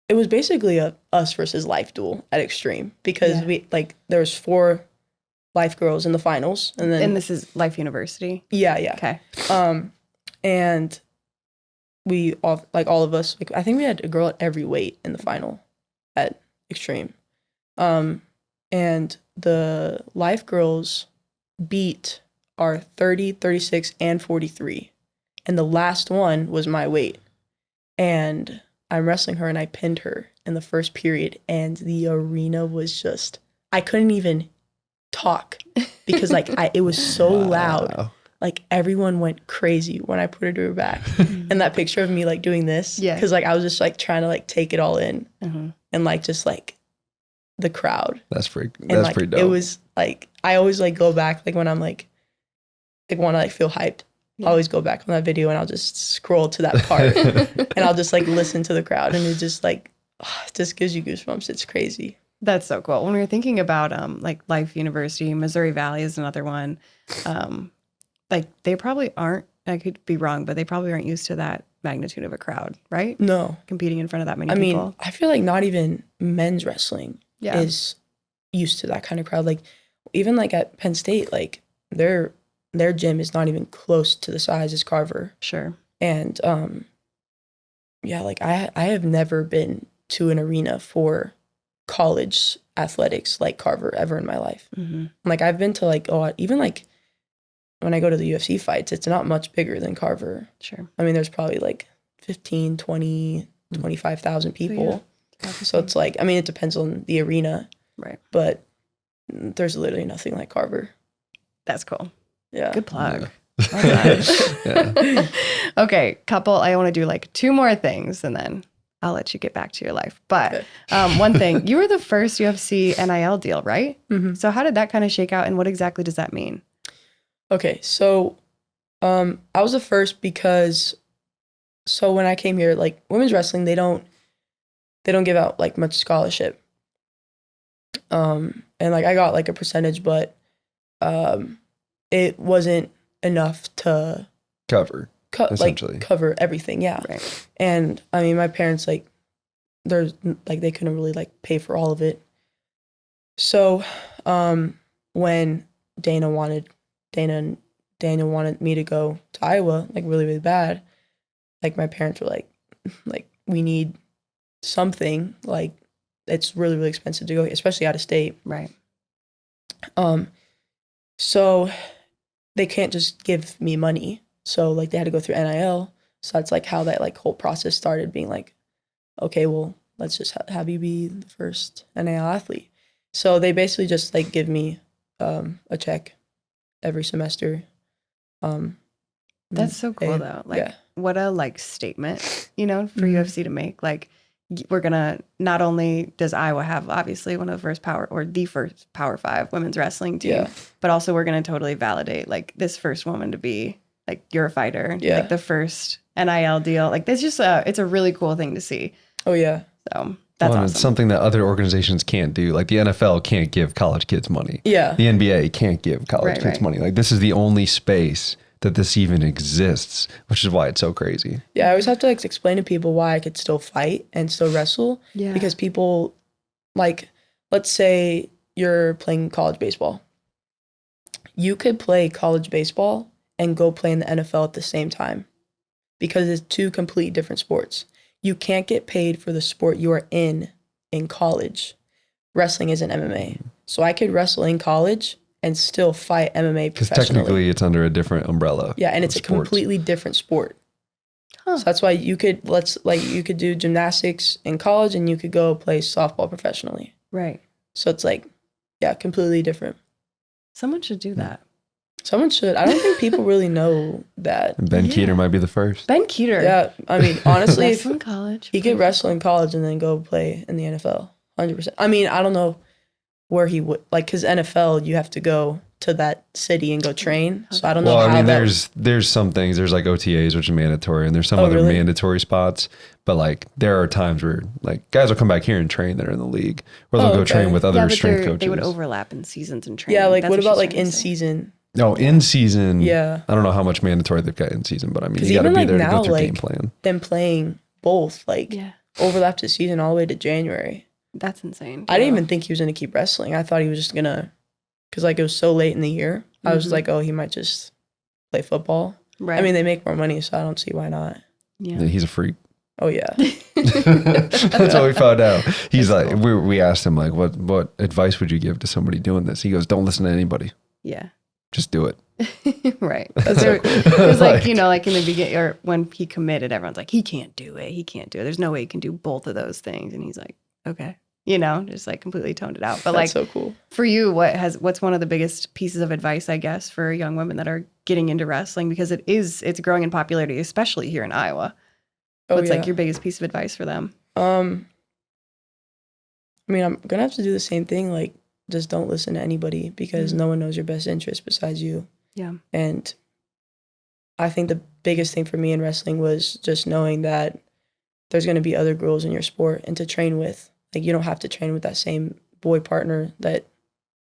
it was basically a us versus life duel at Extreme, because there was 4 life girls in the finals, and this is Life University. Yeah. Okay. And we all of us, like I think we had a girl at every weight in the final at Extreme. And the life girls beat our 30, 36, and 43. And the last one was my weight. And I'm wrestling her, and I pinned her in the first period, and the arena was just, I couldn't even talk because it was so loud. Like everyone went crazy when I put her to her back. And that picture of me like doing this, because like I was just like trying to like take it all in, and like just like the crowd. That's pretty dope. It was like, I always like go back, like when I'm like want to like feel hyped. I always go back on that video, and I'll just scroll to that part and I'll just like listen to the crowd, and it just like, it just gives you goosebumps. It's crazy. That's so cool. When we were thinking about like Life University, Missouri Valley is another one. Like they probably aren't, I could be wrong, but they probably aren't used to that magnitude of a crowd, right? No. Competing in front of that many people. I mean, I feel like not even men's wrestling is used to that kind of crowd. Like even like at Penn State, like their gym is not even close to the size as Carver. Sure. And like I have never been to an arena for college athletics like Carver ever in my life. Mm-hmm. Like I've been to like even like when I go to the UFC fights, it's not much bigger than Carver. Sure. I mean, there's probably like 15, 20, 25,000 people. So it's like, I mean, it depends on the arena. Right. But there's literally nothing like Carver. That's cool. Yeah. Good plug. Yeah. Well done. Yeah. Okay, couple. I want to do like 2 more things, and then I'll let you get back to your life. But one thing, you were the first UFC NIL deal, right? Mm-hmm. So how did that kind of shake out, and what exactly does that mean? Okay, so I was the first because when I came here, like women's wrestling, they don't give out like much scholarship. And like I got like a percentage, but it wasn't enough to Cover. Essentially. cover everything. Yeah. Right. And I mean, my parents like they couldn't really like pay for all of it. So when Daniel wanted me to go to Iowa, like really, really bad, like my parents were like we need something, like it's really, really expensive to go, especially out of state. Right. So they can't just give me money. So like they had to go through NIL. So that's like how that like whole process started, being like, okay, well, let's just have you be the first NIL athlete. So they basically just like give me a check every semester. That's so cool though. Like what a like statement, for UFC to make. Like we're gonna, not only does Iowa have obviously one of the first the first Power 5 women's wrestling team, but also we're gonna totally validate like this first woman to be like, you're a fighter, like the first NIL deal. Like that's just it's a really cool thing to see. Oh yeah. So that's awesome. It's something that other organizations can't do. Like the NFL can't give college kids money. Yeah. The NBA can't give college kids money. Like this is the only space that this even exists, which is why it's so crazy. Yeah, I always have to like explain to people why I could still fight and still wrestle. Yeah. Because people, like, let's say you're playing college baseball. You could play college baseball and go play in the NFL at the same time because it's 2 completely different sports. You can't get paid for the sport you are in college. Wrestling isn't MMA. So I could wrestle in college and still fight MMA professionally. Because technically it's under a different umbrella. Yeah, and it's a completely different sport. Huh. So that's why you could do gymnastics in college and you could go play softball professionally. Right. So it's like, yeah, completely different. Someone should do that. Someone should. I don't think people really know that. And Ben Keeter might be the first. Ben Keeter. Yeah, I mean, honestly, wrestle in college. He could wrestle in college and then go play in the NFL. 100%. I mean, I don't know where he would, like, because NFL, you have to go to that city and go train. So I don't know how I mean, there's some things. There's like OTAs, which is mandatory, and there's some other mandatory spots. But like, there are times where like guys will come back here and train that are in the league, or they'll go train with other strength coaches. They would overlap in seasons and training. Yeah, like what about like in season? No, in season. Yeah. I don't know how much mandatory they've got in season, but I mean, you got to be there to go through game plan. Them playing both, like overlapped the season all the way to January. That's insane. I didn't even think he was going to keep wrestling. I thought he was just going to, because like it was so late in the year. I was like, oh, he might just play football. Right. I mean, they make more money, so I don't see why not. Yeah, he's a freak. Oh yeah. That's what we found out. He's like, cool. we asked him like, what advice would you give to somebody doing this? He goes, don't listen to anybody. Yeah. Just do it. Right. That's so cool. It was like, like in the beginning, or when he committed, everyone's like, he can't do it. He can't do it. There's no way he can do both of those things. And he's like, okay. Just like completely toned it out. But that's like, so cool. For you, what's one of the biggest pieces of advice, I guess, for young women that are getting into wrestling, because it's growing in popularity, especially here in Iowa. What's like your biggest piece of advice for them? I mean, I'm gonna have to do the same thing. Like, just don't listen to anybody, because no one knows your best interest besides you. Yeah. And I think the biggest thing for me in wrestling was just knowing that there's gonna be other girls in your sport and to train with. Like, you don't have to train with that same boy partner that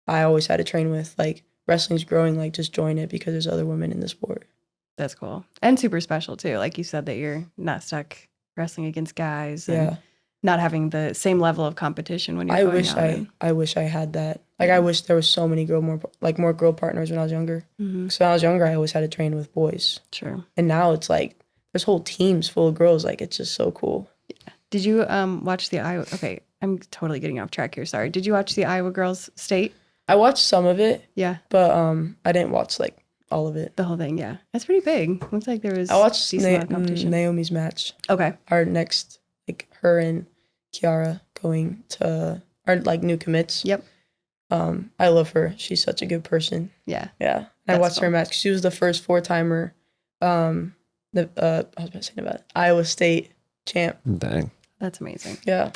I always had to train with. Like, wrestling's growing, like, just join it because there's other women in the sport. That's cool. And super special, too. Like you said, that you're not stuck wrestling against guys and not having the same level of competition when you're going out. I wish I had that. Like, I wish there was so many more girl partners when I was younger. Mm-hmm. So when I was younger, I always had to train with boys. Sure. And now it's like, there's whole teams full of girls. Like, it's just so cool. Yeah. Did you watch the Iowa? Okay, I'm totally getting off track here. Sorry. Did you watch the Iowa girls state? I watched some of it. Yeah. But I didn't watch like all of it. The whole thing, yeah. That's pretty big. Looks like there was I watched decent amount of competition. Naomi's match. Okay. Our next, like her and Kiara going to our like new commits. Yep. I love her. She's such a good person. Yeah. Yeah. I That's watched her cool. match. She was the first 4-timer. I was about to say about Iowa State champ. Dang. That's amazing. Yeah.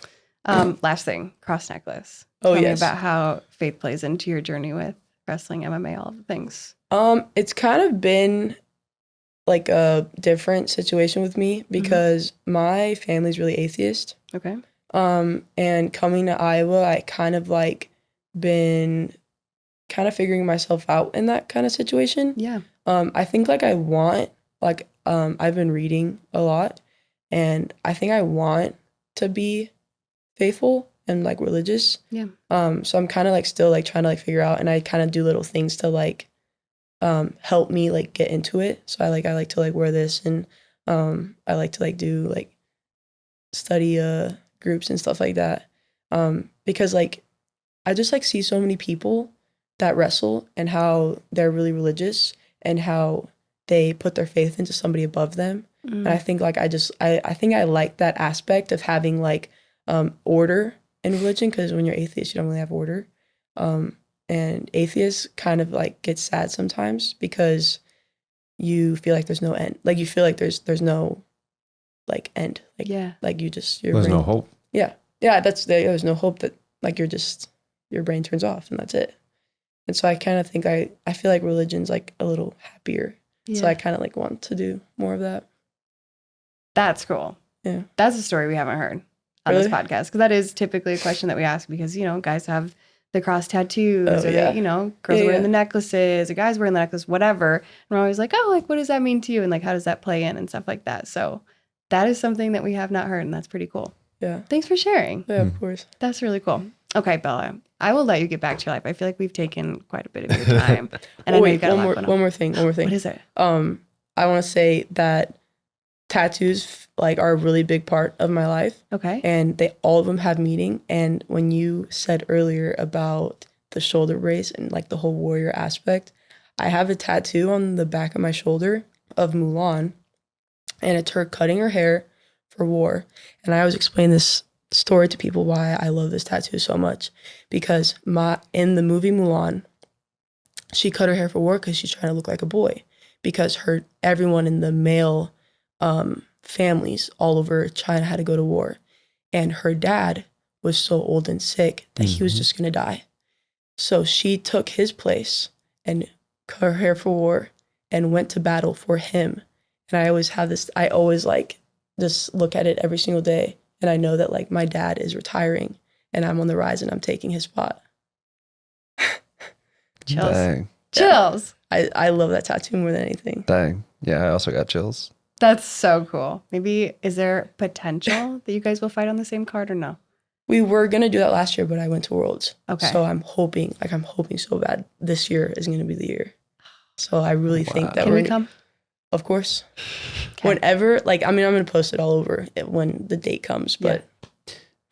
Last thing, cross necklace. Oh, Tell me yes. about how faith plays into your journey with wrestling, MMA, all of the things. It's kind of been like a different situation with me because my family's really atheist. Okay. And coming to Iowa, I kind of like been kind of figuring myself out in that kind of situation. Yeah. I think like I want like I've been reading a lot, and I think I want to be faithful and like religious. Yeah. So I'm kind of like still like trying to like figure out, and I kind of do little things to like help me like get into it. So I like to like wear this, and I like to like do like study groups and stuff like that. Because like I just like see so many people that wrestle and how they're really religious and how they put their faith into somebody above them. And I think like I think I like that aspect of having like order in religion, because when you're atheist, you don't really have order. And atheists kind of like get sad sometimes because you feel like there's no end. Like you feel like there's no like end. Like Yeah. like you just your There's brain, no hope. Yeah, there's no hope, that like your brain turns off and that's it. And so I kind of think I feel like religion's like a little happier. Yeah. So I kind of like want to do more of that. That's cool. Yeah. That's a story we haven't heard on this Really? podcast, because that is typically a question that we ask, because, you know, guys have the cross tattoos, Oh, or yeah. they, you know, girls Yeah, are wearing yeah. the necklaces, or guys wearing the necklace, whatever. And we're always like, oh, like, what does that mean to you? And like, how does that play in and stuff like that? So that is something that we have not heard, and that's pretty cool. Yeah. Thanks for sharing. Yeah, of course. That's really cool. Okay, Bella, I will let you get back to your life. I feel like we've taken quite a bit of your time. And I know you got a lot going on. one more thing. What is it? I want to say that tattoos like are a really big part of my life, Okay. and all of them have meaning. And when you said earlier about the shoulder brace and like the whole warrior aspect, I have a tattoo on the back of my shoulder of Mulan, and it's her cutting her hair for war. And I always explain this story to people why I love this tattoo so much, because in the movie Mulan, she cut her hair for war because she's trying to look like a boy, because everyone in the male families all over China had to go to war, and her dad was so old and sick that he was just gonna die. So she took his place and cut her hair for war and went to battle for him. And I always like just look at it every single day, and I know that like my dad is retiring and I'm on the rise and I'm taking his spot. Chills. Dang. Chills. I love that tattoo more than anything. Dang. Yeah, I also got chills. That's so cool. Maybe, is there potential that you guys will fight on the same card or no? We were gonna do that last year, but I went to Worlds. Okay. So I'm hoping so bad this year is gonna be the year. So I really think that Can we come? Of course. Okay. Whenever, like, I mean, I'm gonna post it all over when the date comes, but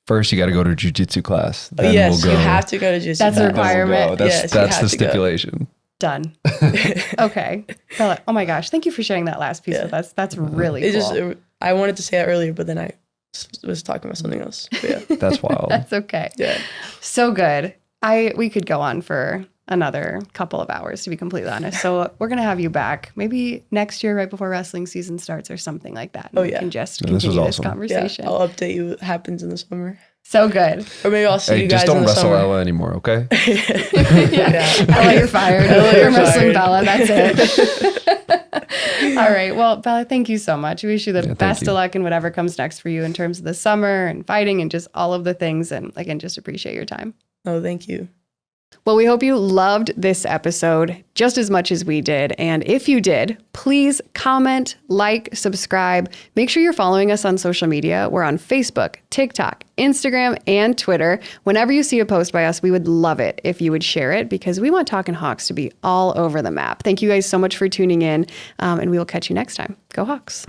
First, you got to go to jiu-jitsu class. Then yes, we'll go. you have to go to jiu-jitsu. That's a Then we'll requirement. go. Yes, you That's have the to go. stipulation. Done. Okay. Bella, oh my gosh. Thank you for sharing that last piece with us. That's really It's cool. just, I wanted to say that earlier, but then I was talking about something else. But yeah. That's wild. That's okay. Yeah. So good. We could go on for another couple of hours, to be completely honest. So we're going to have you back maybe next year, right before wrestling season starts or something like that. And Oh, we yeah. can just Yeah, this was continue this awesome. Yeah, conversation. I'll update you what happens in the summer. So good. Or maybe I'll see Hey, you guys just don't in the wrestle summer. Ella anymore, okay? Yeah. Ella, you're fired. Ella, You're you're wrestling fired. Bella. That's it. All right. Well, Bella, thank you so much. We wish you the thank best you. of luck in whatever comes next for you in terms of the summer and fighting and just all of the things. And again, just appreciate your time. Oh, thank you. Well, we hope you loved this episode just as much as we did. And if you did, please comment, like, subscribe. Make sure you're following us on social media. We're on Facebook, TikTok, Instagram, and Twitter. Whenever you see a post by us, we would love it if you would share it, because we want Talkin Hawks to be all over the map. Thank you guys so much for tuning in, and we will catch you next time. Go Hawks.